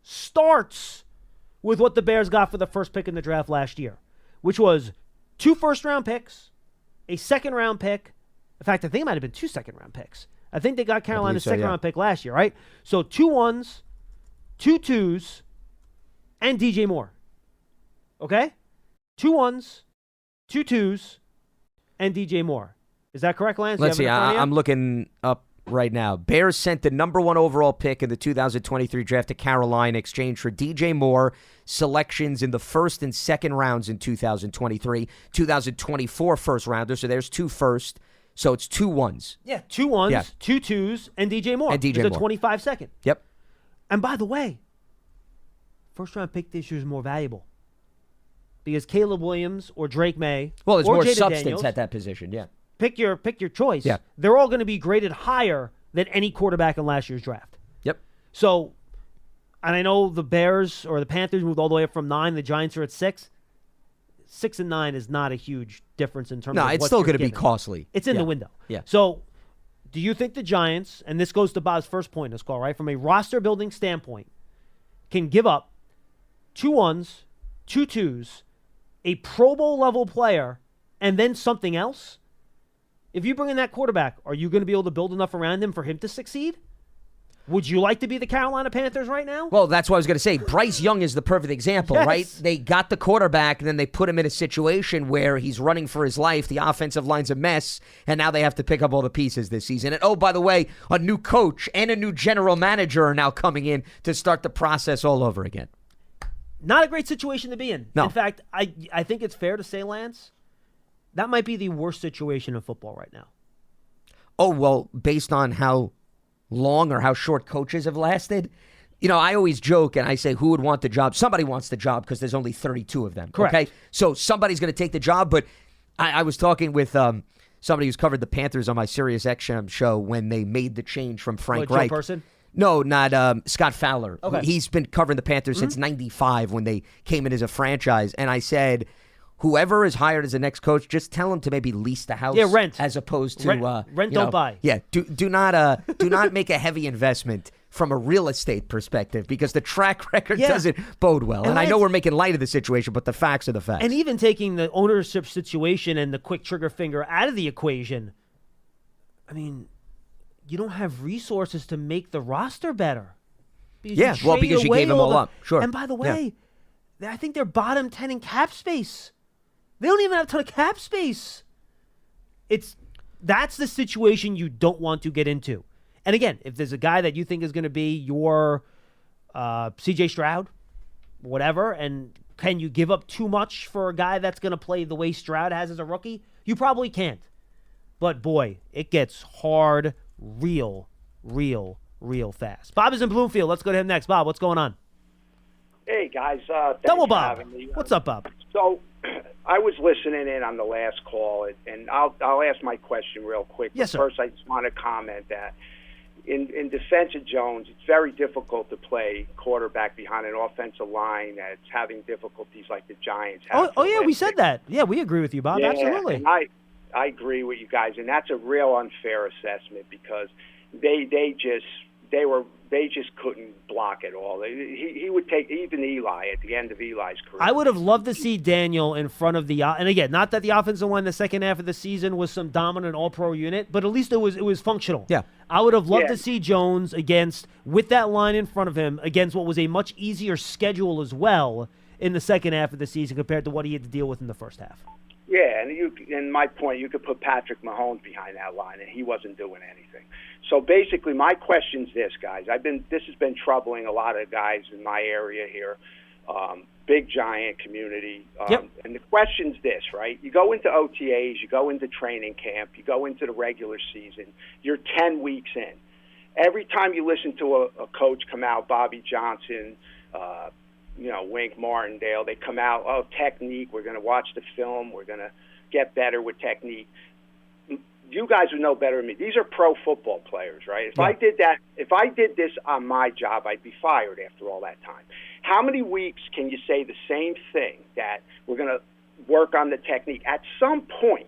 starts with what the Bears got for the first pick in the draft last year, which was 2 first-round picks, a second-round pick. In fact, I think it might have been 2 second-round picks. I think they got Carolina's second-round pick last year, right? So 2 1s, 2 2s, and DJ Moore. Okay? 2 1s, 2 2s, and DJ Moore. Is that correct, Lance? Let's see. I'm looking up right now. Bears sent the number 1 overall pick in the 2023 draft to Carolina in exchange for DJ Moore, selections in the first and second rounds in 2023, 2024 first rounder. So there's 2 first. So it's 2 1s. Yeah, 2 1s, 2 2s, and DJ Moore. And DJ Moore. Moore. 25 second. Yep. And by the way, first-round pick this year is more valuable because Caleb Williams or Drake May Well, there's or more Jaden substance Daniels, at that position, yeah. Pick your choice. Yeah. They're all going to be graded higher than any quarterback in last year's draft. Yep. So, and I know the Bears or the Panthers moved all the way up from 9. The Giants are at 6. 6 and 9 is not a huge difference in terms of it's what still you're going to be given. costly. It's in the window. Yeah. So, do you think the Giants, and this goes to Bob's first point in this call, right? From a roster building standpoint, can give up 2 1s, 2 2s, a Pro Bowl level player, and then something else? If you bring in that quarterback, are you going to be able to build enough around him for him to succeed? Would you like to be the Carolina Panthers right now? Well, that's what I was going to say. Bryce Young is the perfect example, Yes. right? They got the quarterback, and then they put him in a situation where he's running for his life. The offensive line's a mess, and now they have to pick up all the pieces this season. And, oh, by the way, a new coach and a new general manager are now coming in to start the process all over again. Not a great situation to be in. No. In fact, I think it's fair to say, Lance, that might be the worst situation in football right now. Oh, well, based on how long or how short coaches have lasted, I always joke and I say, who would want the job? Somebody wants the job because there's only 32 of them. Correct. Okay? So somebody's going to take the job, but I was talking with somebody who's covered the Panthers on my Sirius XM show when they made the change from Frank Joe Reich. Person? No, not Scott Fowler. Okay. He's been covering the Panthers since 95 when they came in as a franchise. And I said, whoever is hired as the next coach, just tell him to maybe lease the house. Yeah, rent. As opposed to rent don't buy. Yeah, do not make a heavy investment from a real estate perspective because the track record doesn't bode well. And I know we're making light of the situation, but the facts are the facts. And even taking the ownership situation and the quick trigger finger out of the equation, I mean, you don't have resources to make the roster better. Because you gave them all up. Sure. And by the way, I think they're bottom 10 in cap space. They don't even have a ton of cap space. That's the situation you don't want to get into. And again, if there's a guy that you think is going to be your C.J. Stroud, whatever, and can you give up too much for a guy that's going to play the way Stroud has as a rookie? You probably can't. But boy, it gets hard real fast. Bob is in Bloomfield. Let's go to him next. Bob, what's going on? Hey, guys. Double Bob. What's up, Bob? So I was listening in on the last call, and I'll ask my question real quick. Yes, sir. First, I just want to comment that in defense of Jones, it's very difficult to play quarterback behind an offensive line that's having difficulties like the Giants have. Oh yeah, we said that. Yeah, we agree with you, Bob. Yeah, Absolutely. and I agree with you guys, and that's a real unfair assessment because they just couldn't block at all. He would take even Eli at the end of Eli's career. I would have loved to see Daniel in front of and again, not that the offensive line the second half of the season was some dominant all-pro unit, but at least it was functional. Yeah. I would have loved to see Jones with that line in front of him against what was a much easier schedule as well in the second half of the season compared to what he had to deal with in the first half. Yeah, and my point, you could put Patrick Mahomes behind that line, and he wasn't doing anything. So basically, my question's this, guys. This has been troubling a lot of guys in my area here, big Giant community. And the question's this, right? You go into OTAs, you go into training camp, you go into the regular season. You're 10 weeks in. Every time you listen to a coach come out, Bobby Johnson, Wink Martindale, they come out, technique, we're going to watch the film, we're going to get better with technique. You guys would know better than me. These are pro football players, right? If I did this on my job, I'd be fired after all that time. How many weeks can you say the same thing, that we're going to work on the technique? At some point,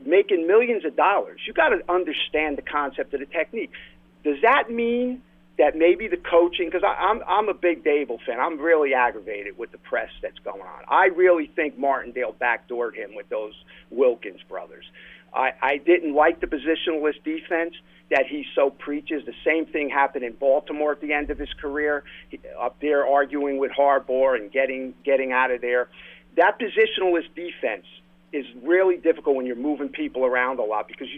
making millions of dollars, you got to understand the concept of the technique. Does that mean that maybe the coaching, because I'm a big Dable fan. I'm really aggravated with the press that's going on. I really think Martindale backdoored him with those Wilkins brothers. I didn't like the positionless defense that he so preaches. The same thing happened in Baltimore at the end of his career, up there arguing with Harbaugh and getting out of there. That positionless defense is really difficult when you're moving people around a lot because,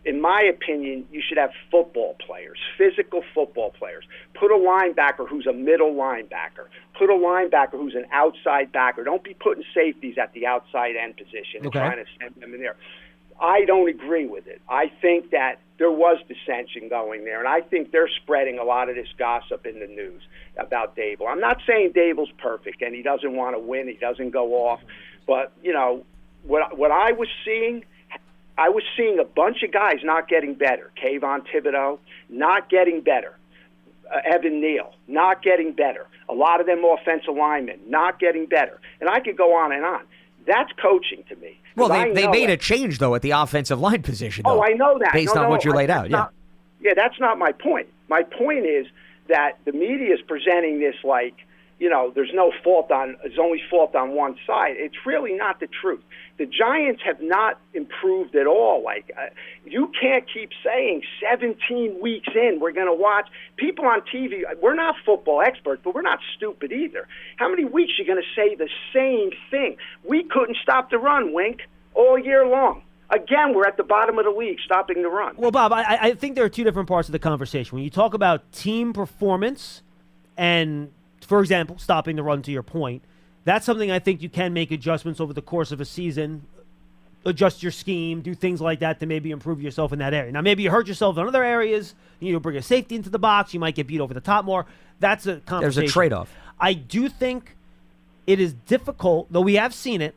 in my opinion, you should have football players, physical football players. Put a linebacker who's a middle linebacker. Put a linebacker who's an outside backer. Don't be putting safeties at the outside end position and trying to send them in there. I don't agree with it. I think that there was dissension going there, and I think they're spreading a lot of this gossip in the news about Dable. I'm not saying Dable's perfect and he doesn't want to win, he doesn't go off, but, what I was seeing a bunch of guys not getting better. Kayvon Thibodeau, not getting better. Evan Neal, not getting better. A lot of them offensive linemen, not getting better. And I could go on and on. That's coaching to me. Well, they made a change, though, at the offensive line position. Oh, I know that. Based on what you laid out, yeah. That's not my point. My point is that the media is presenting this like, there's only fault on one side. It's really not the truth. The Giants have not improved at all. You can't keep saying 17 weeks in, we're going to watch. People on TV, we're not football experts, but we're not stupid either. How many weeks are you going to say the same thing? We couldn't stop the run, Wink, all year long. Again, we're at the bottom of the league stopping the run. Well, Bob, I think there are two different parts of the conversation. When you talk about team performance and, for example, stopping the run to your point, that's something I think you can make adjustments over the course of a season, adjust your scheme, do things like that to maybe improve yourself in that area. Now, maybe you hurt yourself in other areas. You need to bring a safety into the box. You might get beat over the top more. That's a conversation. There's a trade-off. I do think it is difficult, though we have seen it,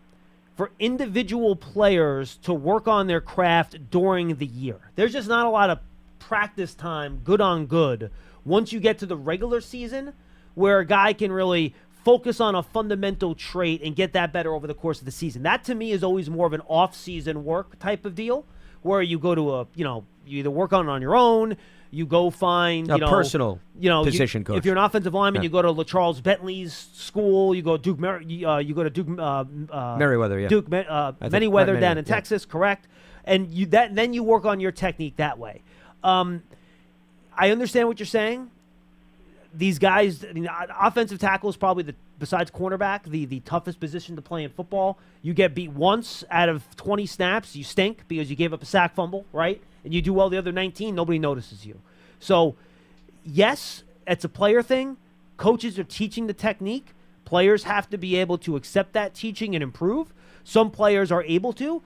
for individual players to work on their craft during the year. There's just not a lot of practice time, good on good, once you get to the regular season where a guy can really focus on a fundamental trait and get that better over the course of the season. That, to me, is always more of an off-season work type of deal where you go to you either work on your own, you go find a personal position coach. If you're an offensive lineman, you go to LaCharles Bentley's school. You go Duke. You go to Duke Merriweather. Yeah. Duke Manyweather down in Texas, correct? And then you work on your technique that way. I understand what you're saying. These guys, offensive tackle is probably besides cornerback, the toughest position to play in football. You get beat once out of 20 snaps, you stink because you gave up a sack fumble, right? And you do well the other 19, nobody notices you. So, yes, it's a player thing. Coaches are teaching the technique. Players have to be able to accept that teaching and improve. Some players are able to.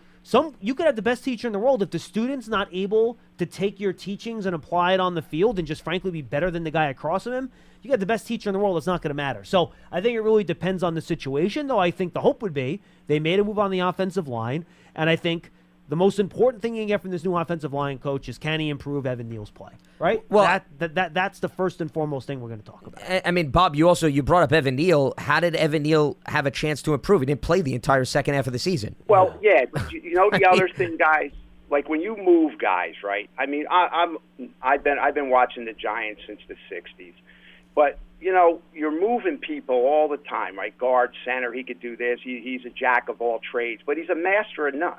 You could have the best teacher in the world. If the student's not able to take your teachings and apply it on the field and just frankly be better than the guy across from him, you got the best teacher in the world. It's not going to matter. So I think it really depends on the situation, though I think the hope would be they made a move on the offensive line, and I think the most important thing you can get from this new offensive line coach is can he improve Evan Neal's play, right? Well, that's the first and foremost thing we're going to talk about. I mean, Bob, you brought up Evan Neal. How did Evan Neal have a chance to improve? He didn't play the entire second half of the season. Well, yeah, but the other thing, guys, like when you move guys, right? I mean, I've been watching the Giants since the '60s, but you're moving people all the time, right? Guard, center, he could do this. He's a jack of all trades, but he's a master of none.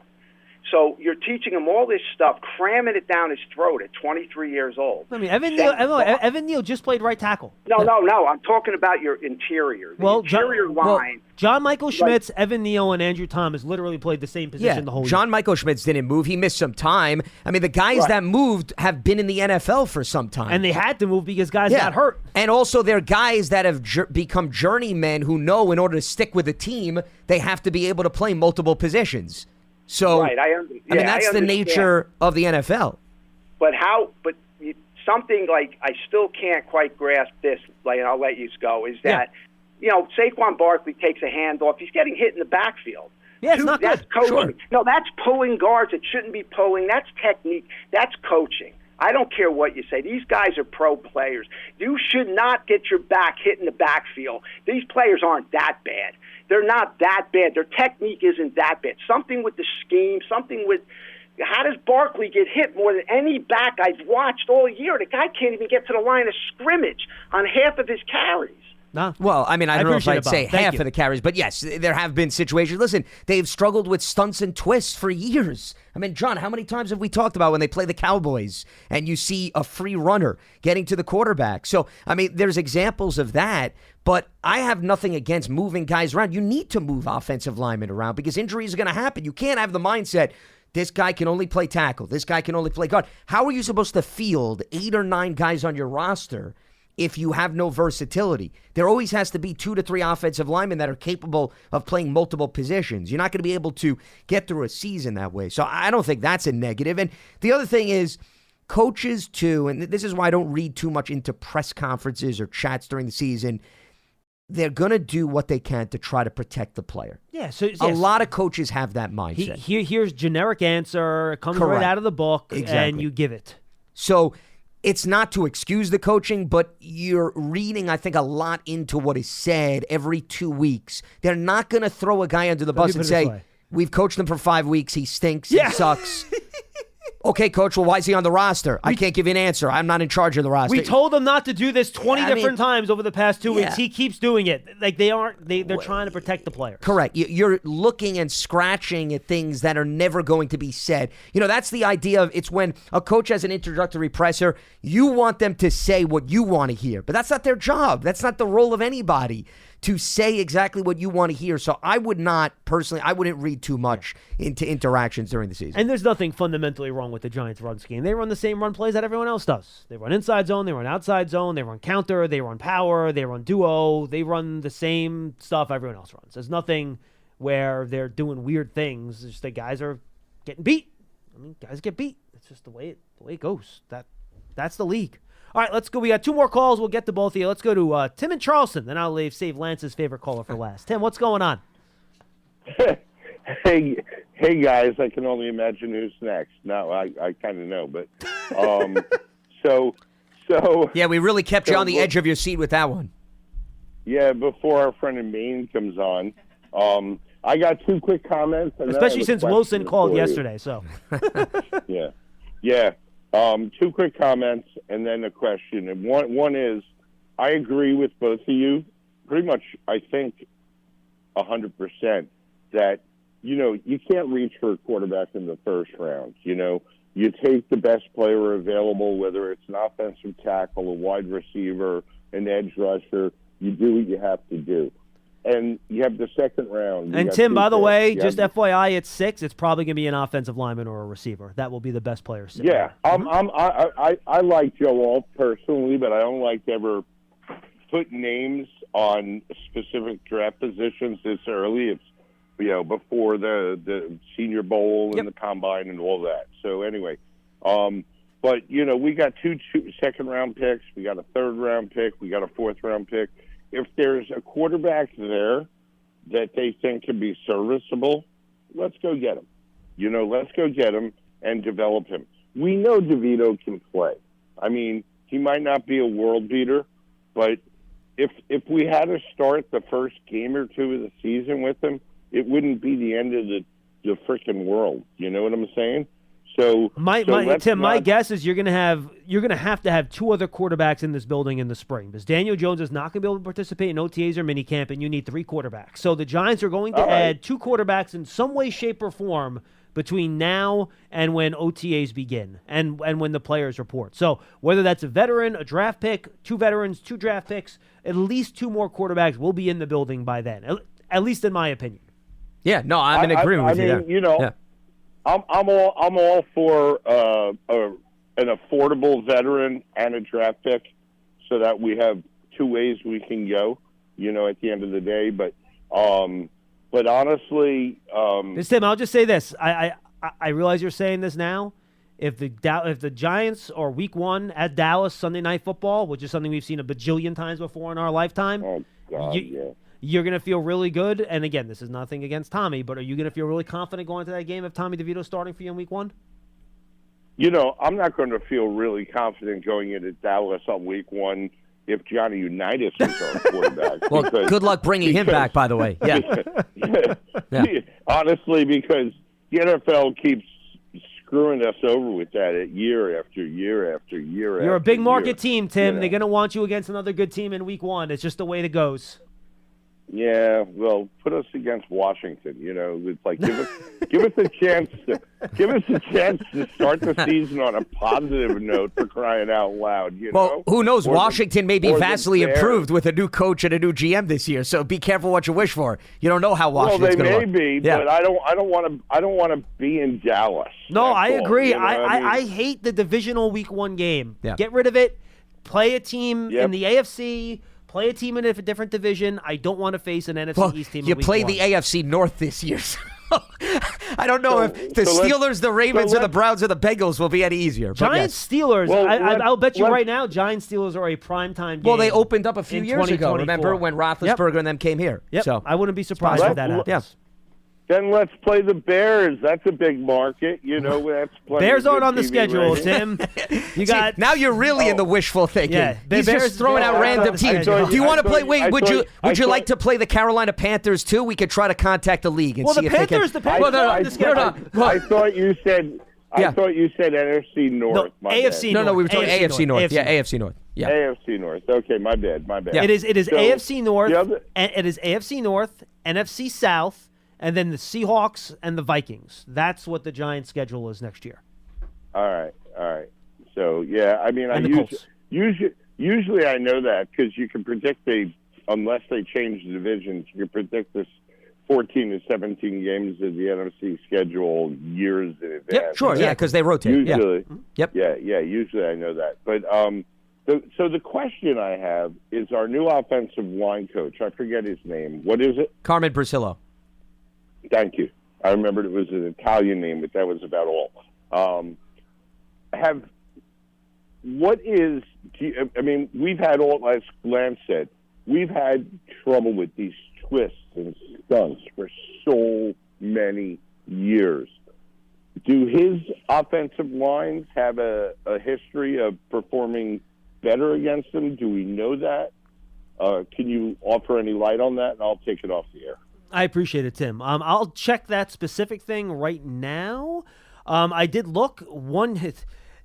So you're teaching him all this stuff, cramming it down his throat at 23 years old. I mean, Evan Neal just played right tackle. No. I'm talking about your interior. Interior line. John Michael Schmitz, Evan Neal, and Andrew Thomas literally played the same position the whole year. John Michael Schmitz didn't move. He missed some time. I mean, the guys that moved have been in the NFL for some time. And they had to move because guys got hurt. And also, they're guys that have become journeymen who know in order to stick with a team, they have to be able to play multiple positions. So, right, I mean, that's the nature of the NFL. But something like I still can't quite grasp this, and I'll let you go, is that, Saquon Barkley takes a handoff. He's getting hit in the backfield. Yeah, it's not that's good. Coaching. Sure. No, that's pulling guards. It shouldn't be pulling. That's technique. That's coaching. I don't care what you say. These guys are pro players. You should not get your back hit in the backfield. These players aren't that bad. They're not that bad. Their technique isn't that bad. Something with the scheme, something with How does Barkley get hit more than any back I've watched all year? The guy can't even get to the line of scrimmage on half of his carries. No. Well, I mean, I don't know if appreciate I'd it, Bob. say Thank half you. of the carries, but yes, there have been situations. Listen, they've struggled with stunts and twists for years. I mean, John, how many times have we talked about when they play the Cowboys and you see a free runner getting to the quarterback? So, I mean, there's examples of that, but I have nothing against moving guys around. You need to move offensive linemen around because injuries are going to happen. You can't have the mindset, this guy can only play tackle, this guy can only play guard. How are you supposed to field 8 or 9 guys on your roster if you have no versatility? There always has to be 2 to 3 offensive linemen that are capable of playing multiple positions. You're not going to be able to get through a season that way. So I don't think that's a negative. And the other thing is coaches too, and this is why I don't read too much into press conferences or chats during the season. They're going to do what they can to try to protect the player. Yeah, so a lot of coaches have that mindset. Here's generic answer, it comes Correct. right out of the book, Exactly. and you give it. So it's not to excuse the coaching, but you're reading, I think, a lot into what is said every 2 weeks. They're not going to throw a guy under the bus and say, we've coached him for 5 weeks, he stinks, he sucks. Okay, coach, well, why is he on the roster? I can't give you an answer. I'm not in charge of the roster. We told him not to do this 20 different times over the past 2 weeks. He keeps doing it. Like they're trying to protect the players. Correct. You're looking and scratching at things that are never going to be said. You know, that's the idea of it's when a coach has an introductory presser, you want them to say what you want to hear. But that's not their job. That's not the role of anybody to say exactly what you want to hear. So I would not, personally, I wouldn't read too much into interactions during the season. And there's nothing fundamentally wrong with the Giants' run scheme. They run the same run plays that everyone else does. They run inside zone, they run outside zone, they run counter, they run power, they run duo. They run the same stuff everyone else runs. There's nothing where they're doing weird things. It's just that guys are getting beat. I mean, guys get beat. It's just the way it goes. That's the league. All right, let's go. We got 2 more calls. We'll get to both of you. Let's go to Tim in Charleston. Then I'll save Lance's favorite caller for last. Tim, what's going on? Hey guys, I can only imagine who's next. No, I kind of know, but so yeah, we really kept you on the edge of your seat with that one. Yeah, before our friend in Maine comes on, I got 2 quick comments, and especially since Wilson called yesterday. So yeah. 2 quick comments and then a question. And one is, I agree with both of you, pretty much. I think 100% that you can't reach for a quarterback in the first round. You take the best player available, whether it's an offensive tackle, a wide receiver, an edge rusher. You do what you have to do. And you have the second round. And Tim, by the way, just FYI, it's 6. It's probably going to be an offensive lineman or a receiver. That will be the best player. Yeah, I like Joe Alt personally, but I don't like to ever put names on specific draft positions this early. It's before the Senior Bowl and the Combine and all that. So anyway, but we got 2 second-round picks. We got a third-round pick. We got a fourth-round pick. If there's a quarterback there that they think can be serviceable, let's go get him. Let's go get him and develop him. We know DeVito can play. I mean, he might not be a world beater, but if we had to start the first game or 2 of the season with him, it wouldn't be the end of the freaking world. You know what I'm saying? So my guess is you're gonna have to have 2 other quarterbacks in this building in the spring because Daniel Jones is not gonna be able to participate in OTAs or minicamp, and you need 3 quarterbacks. So the Giants are going to add 2 quarterbacks in some way, shape, or form between now and when OTAs begin and when the players report. So whether that's a veteran, a draft pick, 2 veterans, 2 draft picks, at least 2 more quarterbacks will be in the building by then. At least in my opinion. Yeah, no, I'm in agreement with you there. Yeah. I'm all for an affordable veteran and a draft pick, so that we have 2 ways we can go. At the end of the day, but honestly, Tim, I'll just say this: I realize you're saying this now. If the Giants are Week 1 at Dallas Sunday Night Football, which is something we've seen a bajillion times before in our lifetime, you're going to feel really good. And again, this is nothing against Tommy, but are you going to feel really confident going to that game if Tommy DeVito's starting for you in Week 1? I'm not going to feel really confident going into Dallas on Week 1 if Johnny Unitas is our quarterback. Well, good luck bringing him back, by the way. Yeah. Honestly, because the NFL keeps screwing us over with that year after year after year. You're a big market year. team, Tim. You know? They're going to want you against another good team in week 1. It's just the way it goes. Yeah, well, put us against Washington. It's like give us a chance to start the season on a positive note, for crying out loud. Well, who knows? Washington may be vastly improved with a new coach and a new GM this year. So be careful what you wish for. You don't know how Washington's going to look. Well, they may be, but I don't want to be in Dallas. No, I agree. I hate the divisional week 1 game. Yeah. Get rid of it. Play a team in the AFC. Play a team in a different division. I don't want to face an NFC East team. You play the AFC North this year. So I don't know if the Steelers, the Ravens, or the Browns, or the Bengals will be any easier. Giants, Steelers. I'll bet you right now, Giants, Steelers are a primetime game. Well, they opened up a few years ago. Remember when Roethlisberger and them came here? Yep. So I wouldn't be surprised if that happens. Yeah. Then let's play the Bears. That's a big market. That's Bears aren't on the TV schedule, ratings. Tim. You got now you're really in the wishful thinking. Yeah, he's just throwing out random teams. Do you want to play? Wait, would you like to play the Carolina Panthers too? We could try to contact the league and see if they can. The Panthers are on the schedule. I thought you said. I thought you said NFC North. No, AFC North. No, we were talking AFC North. AFC Yeah, AFC North. Yeah, AFC North. Okay, my bad. Yeah. It is AFC North. It is AFC North, NFC South, and then the Seahawks and the Vikings. That's what the Giants' schedule is next year. All right. So yeah, I mean, usually I know that because you can predict unless they change the divisions, you can predict this 14 to 17 games of the NFC schedule years in advance. Yep, sure, yeah, because they rotate. Usually, Yep. Yeah. Usually I know that, but so the question I have is our new offensive line coach. I forget his name. What is it? Carmen Brasillo. Thank you. I remembered it was an Italian name, but that was about all. We've had as Lance said, we've had trouble with these twists and stunts for so many years. Do his offensive lines have a history of performing better against them? Do we know that? Can you offer any light on that? And I'll take it off the air. I appreciate it, Tim. I'll check that specific thing right now. I did look.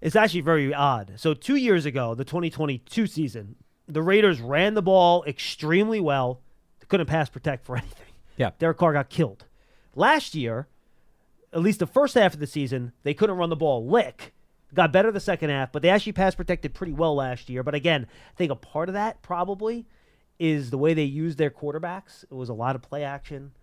It's actually very odd. So 2 years ago, the 2022 season, the Raiders ran the ball extremely well. They couldn't pass protect for anything. Yeah. Derek Carr got killed. Last year, at least the first half of the season, they couldn't run the ball lick. Got better the second half, but they actually pass protected pretty well last year. But again, I think a part of that probably is the way they used their quarterbacks. It was a lot of play action,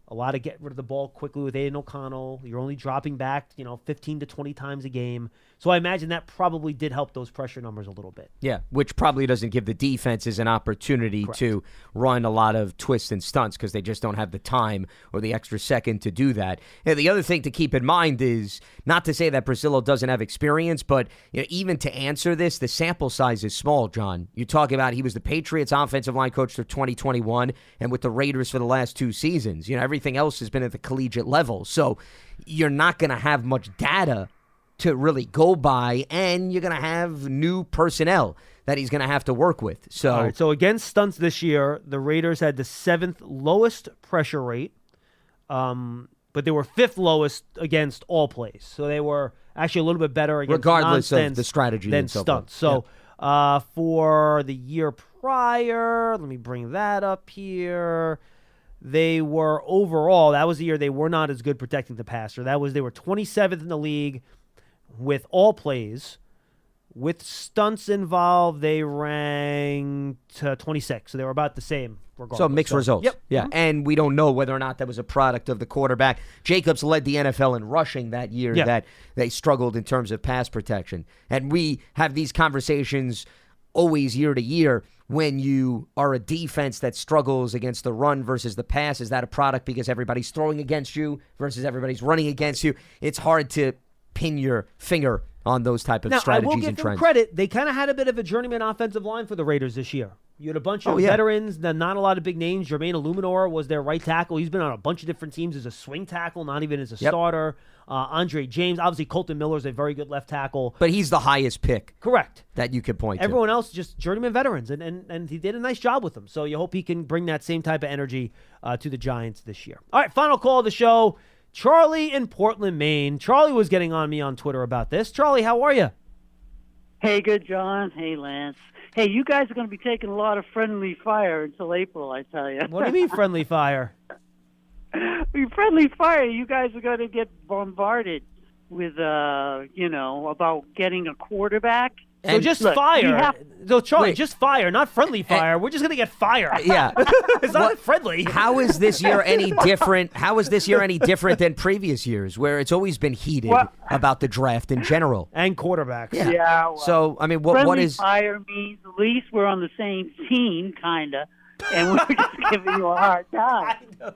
a lot of get rid of the ball quickly with Aiden O'Connell. You're only dropping back, 15 to 20 times a game. So I imagine that probably did help those pressure numbers a little bit. Yeah, which probably doesn't give the defenses an opportunity to run a lot of twists and stunts because they just don't have the time or the extra second to do that. And the other thing to keep in mind is not to say that Brasillo doesn't have experience, but even to answer this, the sample size is small, John. You talk about he was the Patriots offensive line coach for 2021 and with the Raiders for the last 2 seasons. Everything else has been at the collegiate level. So you're not going to have much data to really go by, and you're going to have new personnel that he's going to have to work with. So, all right, so against stunts this year, the Raiders had the 7th lowest pressure rate, but they were 5th lowest against all plays. So they were actually a little bit better against regardless nonsense of the strategy than and so stunts. forth. So for the year prior, let me bring that up here. They were overall, that was the year they were not as good protecting the passer. They were 27th in the league with all plays. With stunts involved, they ranked 26. So they were about the same regardless. So mixed results. Yep. Yeah, Mm-hmm. and we don't know whether or not that was a product of the quarterback. Jacobs led the NFL in rushing that year that they struggled in terms of pass protection. And we have these conversations always year to year. When you are a defense that struggles against the run versus the pass, is that a product because everybody's throwing against you versus everybody's running against you? It's hard to pin your finger on those type of strategies and trends. I will give them credit. They kind of had a bit of a journeyman offensive line for the Raiders this year. You had a bunch of veterans, not a lot of big names. Jermaine Illuminor was their right tackle. He's been on a bunch of different teams as a swing tackle, not even as a starter. Andre James, obviously Colton Miller's a very good left tackle. But he's the highest pick. Correct. That you could point to. Everyone else just journeyman veterans, and he did a nice job with them. So you hope he can bring that same type of energy to the Giants this year. All right, final call of the show. Charlie in Portland, Maine. Charlie was getting on me on Twitter about this. Charlie, how are you? Hey, good, John. Hey, Lance. Hey, you guys are going to be taking a lot of friendly fire until April, I tell you. What do you mean friendly fire? Friendly fire, you guys are going to get bombarded with, about getting a quarterback. So just fire. So Charlie, just fire, not friendly fire. We're just going to get fire. Yeah. It's not friendly. How is this year any different? How is this year any different than previous years where it's always been heated about the draft in general? And quarterbacks. Yeah. So, I mean, what is... Friendly fire means at least we're on the same team, kind of, and we're just giving you a hard time. All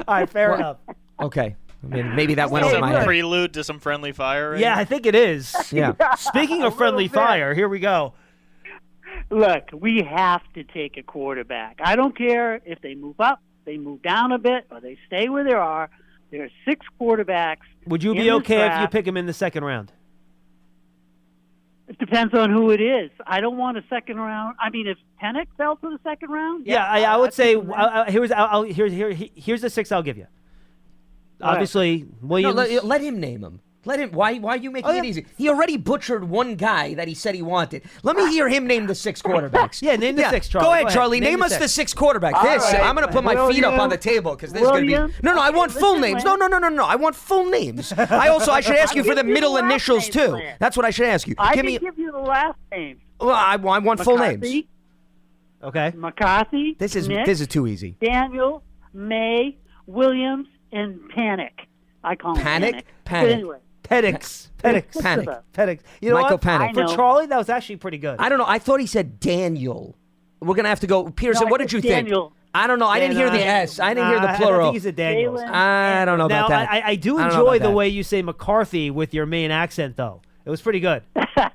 right, fair enough. Okay. I mean, maybe that went over my head. Prelude to some friendly fire. Right? Yeah, I think it is. Yeah. Speaking of friendly fire, here we go. Look, we have to take a quarterback. I don't care if they move up, they move down a bit, or they stay where they are. There are 6 quarterbacks. Would you be okay if you pick him in the second round? It depends on who it is. I don't want a second round. I mean, if Pennick fell to the second round, yeah, I would say here's the 6 I'll give you. Obviously, Williams. No, let him name him. Let him. Why are you making it easy? He already butchered one guy that he said he wanted. Let me hear him name the 6 quarterbacks. Yeah, name the 6, Charlie. Go ahead, Charlie. Name us the 6 quarterbacks. I'm going to put my feet up on the table because this is going to be. No, I want full names. No. I want full names. I should ask you for the middle initials too. That's what I should ask you. I can give you the last name. Well, I want full names. Okay. McCarthy. This is too easy. Daniel, May, Williams, and Panic. I call him Panic. Panic. Anyway. Panic. You know Michael what? Panic. For Charlie, that was actually pretty good. I don't know. I thought he said Daniel. We're going to have to go. Pearson, what did you Daniel. think? I don't know. I didn't hear the S. I didn't hear the plural. I think he said Daniels. I don't know about that. I do enjoy the way you say McCarthy with your Maine accent, though. It was pretty good.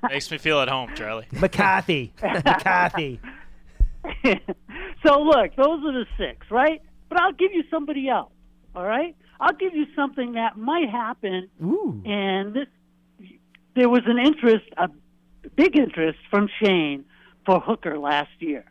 Makes me feel at home, Charlie. McCarthy. So, look, those are the 6, right? But I'll give you somebody else, all right? I'll give you something that might happen. Ooh. And there was an interest, a big interest from Shane for Hooker last year.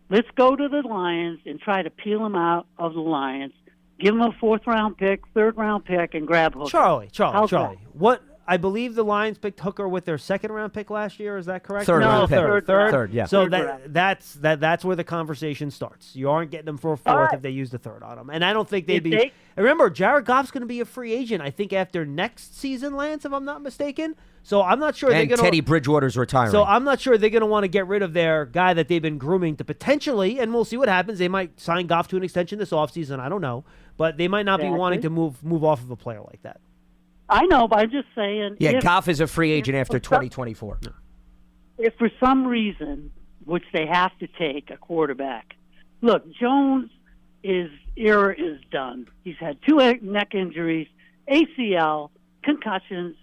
Let's go to the Lions and try to peel him out of the Lions. Give him a 4th-round pick, 3rd-round pick, and grab Hooker. Charlie. What? I believe the Lions picked Hooker with their 2nd-round pick last year. Is that correct? Third. Yeah. So that's where the conversation starts. You aren't getting them for a 4th if they use the 3rd on them. And I don't think they'd be. Remember, Jared Goff's going to be a free agent. I think after next season, Lance, if I'm not mistaken. So I'm not sure they're going to. Teddy Bridgewater's retiring. So I'm not sure they're going to want to get rid of their guy that they've been grooming to potentially, and we'll see what happens. They might sign Goff to an extension this offseason. I don't know, but they might not be wanting to move off of a player like that. I know, but I'm just saying. Yeah, Goff is a free agent after 2024. If for some reason, which they have to take a quarterback, look, Jones' era is done. He's had 2 neck injuries, ACL, concussions.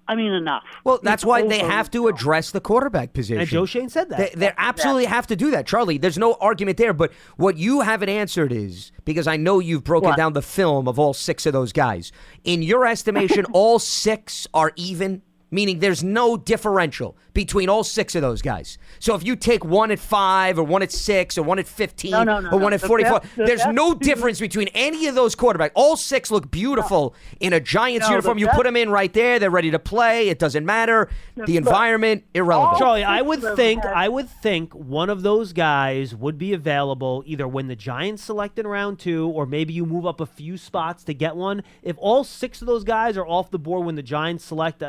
I mean, enough. Well, that's why they have to address the quarterback position. And Joe Shane said that. They absolutely have to do that. Charlie, there's no argument there. But what you haven't answered is, because I know you've broken down the film of all 6 of those guys. In your estimation, all 6 are even? Meaning there's no differential between all 6 of those guys. So if you take one at 5 or one at 6 or one at 15 or one at 44, there's no difference between any of those quarterbacks. All 6 look beautiful in a Giants uniform. You put them in right there. They're ready to play. It doesn't matter. The environment, irrelevant. Charlie, I would think one of those guys would be available either when the Giants select in round 2 or maybe you move up a few spots to get one. If all 6 of those guys are off the board when the Giants select,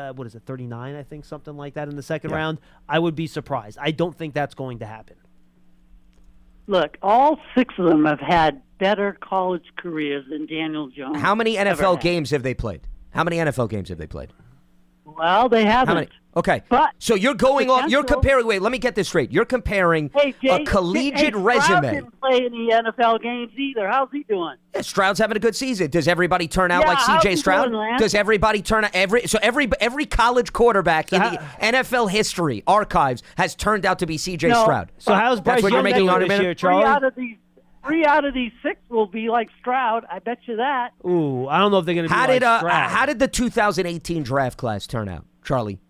39, I think, something like that in the second round, I would be surprised. I don't think that's going to happen. Look, all 6 of them have had better college careers than Daniel Jones. How many NFL games have they played? Well, they haven't. How many? Okay. But so you're going off. You're comparing. Wait, let me get this straight. You're comparing a collegiate resume. Stroud didn't play in the NFL games either. How's he doing? Yeah, Stroud's having a good season. Does everybody turn out like C.J. Stroud? Does everybody turn out every college quarterback in the NFL history archives has turned out to be C.J. Stroud? So how's Bryce Young making this year, Charlie? 3 out of these 6 will be like Stroud. I bet you that. Ooh, I don't know if they're going to be like Stroud. How did the 2018 draft class turn out, Charlie?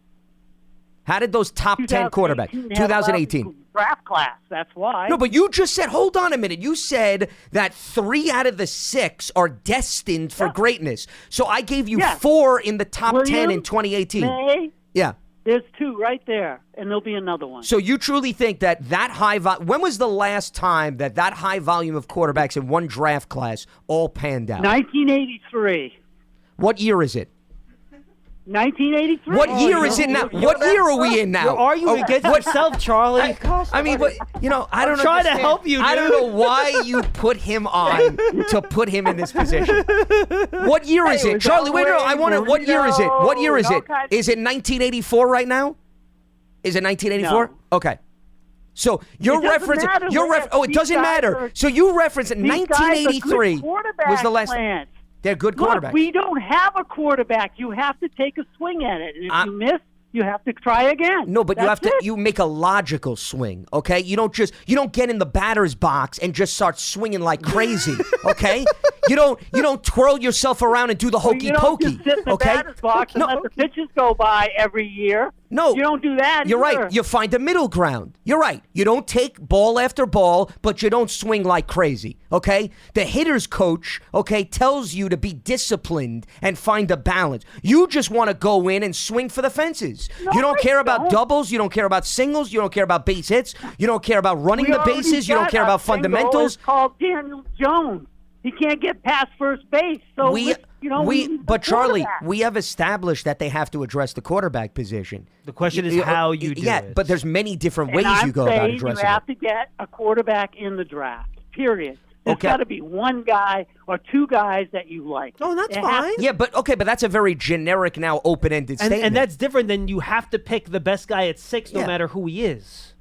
How did those top 10 quarterbacks? 2018. Draft class. That's why. No, but you just said, hold on a minute. You said that 3 out of the 6 are destined for greatness. So I gave you 4 in the top 10 in 2018. May? Yeah. There's 2 right there, and there'll be another one. So you truly think that high when was the last time that high volume of quarterbacks in one draft class all panned out? 1983. What year is it? 1983. What year is it now? What year are we in now? You're arguing against yourself, Charlie. I mean, but, I don't I'm trying to understand. help you, I don't dude. know why you put him on to put him in this position. What year is it? Charlie, wait, no, I want to. What year is it? What year is it? Is it 1984 right now? Is it 1984? No. Okay. So you're referencing. It doesn't matter. So you reference that 1983 was the last. Lance. They're good Look, quarterbacks. we don't have a quarterback. You have to take a swing at it. And if you miss, you have to try again. No, but That's it. you make a logical swing, okay? You don't get in the batter's box and just start swinging like crazy, okay? You don't twirl yourself around and do the hokey pokey, You don't just sit in the okay? batter's box and let the pitches go by every year. No, you don't do that. You're either. right. You find a middle ground. You're right. You don't take ball after ball, but you don't swing like crazy, okay? The hitter's coach, okay, tells you to be disciplined and find a balance. You just want to go in and swing for the fences. No, you don't I care about don't. doubles. You don't care about singles. You don't care about base hits. You don't care about running We the already bases. You don't got care a about single. fundamentals. It's called Daniel Jones. He can't get past first base. So we need But a Charlie, quarterback. we have established that they have to address the quarterback position. The question is how you do yeah, it. but there's many different And ways I'm you go about saying addressing you have it. to get a quarterback in the draft. Period. There's Okay. got to be one guy or 2 guys that you like. Oh, that's It fine. has to- Yeah, but that's a very generic now open-ended statement. And that's different than you have to pick the best guy at 6 no Yeah. matter who he is.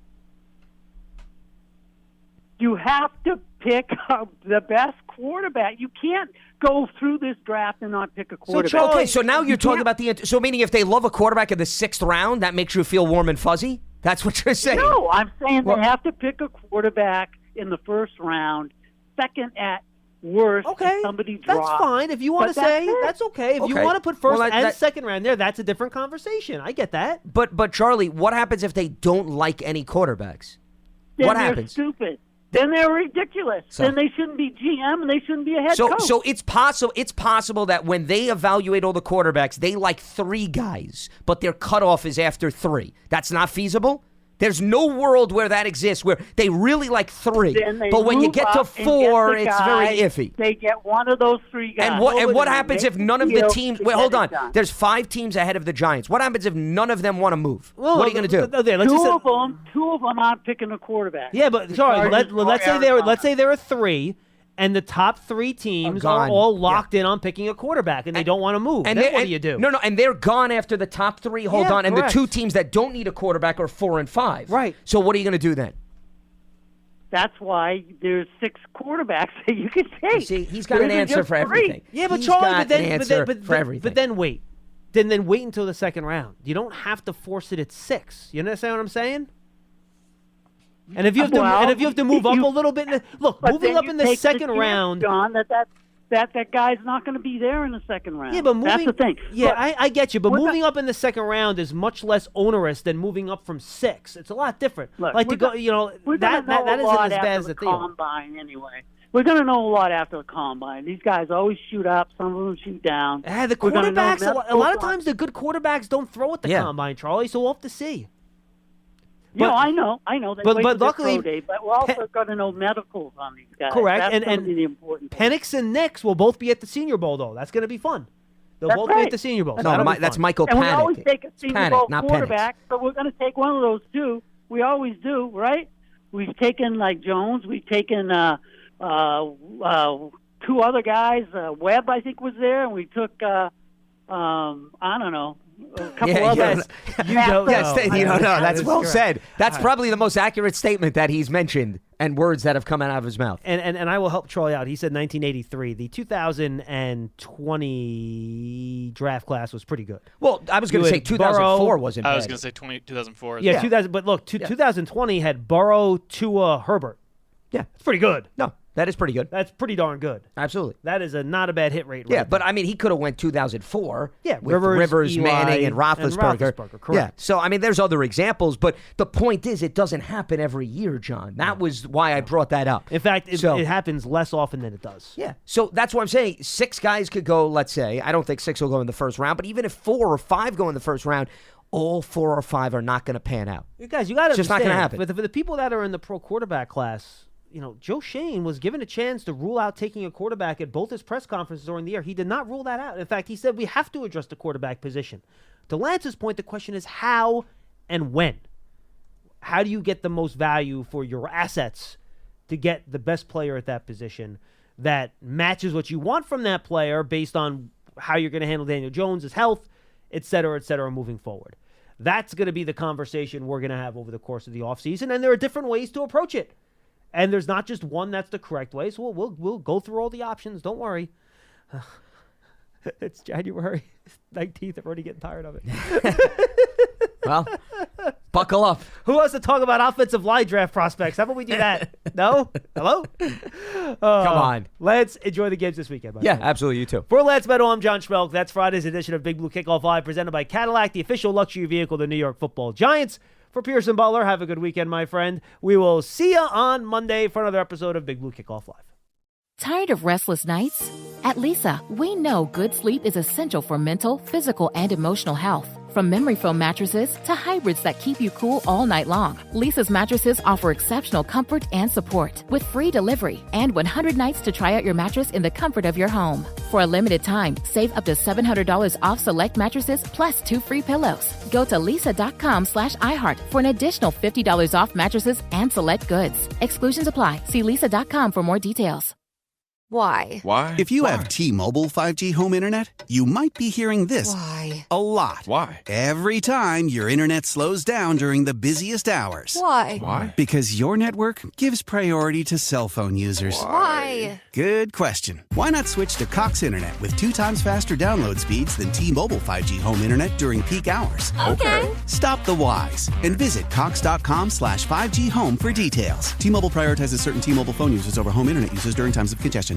You have to pick up the best quarterback. You can't go through this draft and not pick a quarterback. Okay, so now you're talking can't- about so meaning if they love a quarterback in the 6th round, that makes you feel warm and fuzzy? That's what you're saying? No, I'm saying Well- they have to pick a quarterback in the 1st round, second at worst. Okay, if somebody that's drops. fine. If you want to But that's say, it. that's okay. If you Okay. want to put first Well, and that- second round there, that's a different conversation. I get that. But Charlie, what happens if they don't like any quarterbacks? Then what they're happens? stupid. Then they're ridiculous. So- then they shouldn't be GM and they shouldn't be a head coach. So it's possible that when they evaluate all the quarterbacks, they like 3 guys, but their cutoff is after 3. That's not feasible? There's no world where that exists, where they really like 3. Then they But when you move get to up and 4, get the it's guy. very iffy. They get one of those 3 guys. And what Over happens there, if make none of the deal teams... to Wait, get hold it on. done. There's 5 teams ahead of the Giants. What happens if none of them want to move? Well, what are you going to do? Okay, let's Two just of them aren't picking a quarterback. yeah, but The Charlie, Chargers let's or say there are 3, and the top 3 teams are gone. all locked in on picking a quarterback, and they don't want to move. And Then they- what and- do you do? No, and they're gone after the top 3. Hold Yeah, on. And correct. the 2 teams that don't need a quarterback are 4 and 5. Right. So what are you going to do then? That's why there's 6 quarterbacks that you can take. You see, he's got an There's answer just for 3. everything. Yeah, but He's Charlie, got but then, an but answer then, but, for everything. But then wait. Then wait until the second round. You don't have to force it at 6. You understand what I'm saying? And if you have to move up a little bit, look, But moving then up you in the take second chance, round. John, that guy's not going to be there in the second round. Yeah, but moving, that's the thing. Yeah, Look, I get you, but we're moving up in the second round is much less onerous than moving up from 6. It's a lot different. Look, like to we're go, go- we're gonna that know that a isn't lot as bad after as the the deal. combine anyway. We're going to know a lot after the combine. These guys always shoot up. Some of them shoot down. The We're gonna know quarterbacks, a lot of medical- times the good quarterbacks don't throw at the Yeah. combine, Charlie. So we'll have to see. No, But- I know. They but wait till their luckily- pro day, but we're also going to know medicals on these guys. Correct, That's and gonna be the important thing. Penix and Nix will both be at the Senior Bowl, though. That's going to be fun. They'll That's both be right. at the Senior Bowl. So No, that'll be that's fun. Michael And we Panic. always take a It's Senior Panic, Bowl not Penix. quarterback, so we're going to take one of those two. We always do, right? We've taken like Jones. We've taken 2 other guys. Webb, I think, was there, and we took I don't know. A couple others. You don't Yes, know. you don't know. That's well correct. said. That's probably the most accurate statement that he's mentioned and words that have come out of his mouth. And I will help Troy out. He said 1983. The 2020 draft class was pretty good. Well, I was going to say 2004 Burrow, wasn't I bad. was going to say 2004. Yeah, 2000. But look, 2020 had Burrow, Tua, Herbert. Yeah. It's pretty good. No. That is pretty good. That's pretty darn good. Absolutely. That is not a bad hit rate. Yeah, right but there. I mean, he could have went 2004 Yeah, with Rivers, Eli, Manning, and Roethlisberger. Correct. Yeah, so I mean, there's other examples, but the point is it doesn't happen every year, John. That was why I brought that up. In fact, it happens less often than it does. Yeah, so that's what I'm saying. 6 guys could go, let's say. I don't think 6 will go in the first round, but even if 4 or 5 go in the first round, all 4 or 5 are not going to pan out. You guys, you got to It's just not going to happen. For the people that are in the pro quarterback class, Joe Shane was given a chance to rule out taking a quarterback at both his press conferences during the year. He did not rule that out. In fact, he said we have to address the quarterback position. To Lance's point, the question is how and when. How do you get the most value for your assets to get the best player at that position that matches what you want from that player based on how you're going to handle Daniel Jones' his health, et cetera, moving forward. That's going to be the conversation we're going to have over the course of the offseason, and there are different ways to approach it. And there's not just one that's the correct way, so we'll go through all the options. Don't worry. It's January 19th. I'm already getting tired of it. Well, buckle up. Who wants to talk about offensive line draft prospects? How about we do that? No? Hello? Come on. Lance, enjoy the games this weekend. Yeah, absolutely. You too. For Lance Meadow, I'm John Schmelk. That's Friday's edition of Big Blue Kickoff Live, presented by Cadillac, the official luxury vehicle of the New York Football Giants. For Pearson Butler, have a good weekend, my friend. We will see you on Monday for another episode of Big Blue Kickoff Live. Tired of restless nights? At Leesa, we know good sleep is essential for mental, physical, and emotional health. From memory foam mattresses to hybrids that keep you cool all night long, Leesa's mattresses offer exceptional comfort and support with free delivery and 100 nights to try out your mattress in the comfort of your home. For a limited time, save up to $700 off select mattresses plus 2 free pillows. Go to leesa.com/iHeart for an additional $50 off mattresses and select goods. Exclusions apply. See leesa.com for more details. Why? If you have T-Mobile 5G home internet, you might be hearing this Why? a lot. Why? Every time your internet slows down during the busiest hours. Why? Because your network gives priority to cell phone users. Why? Good question. Why not switch to Cox Internet with 2 times faster download speeds than T-Mobile 5G home internet during peak hours? Okay. Stop the whys and visit Cox.com/5G home for details. T-Mobile prioritizes certain T-Mobile phone users over home internet users during times of congestion.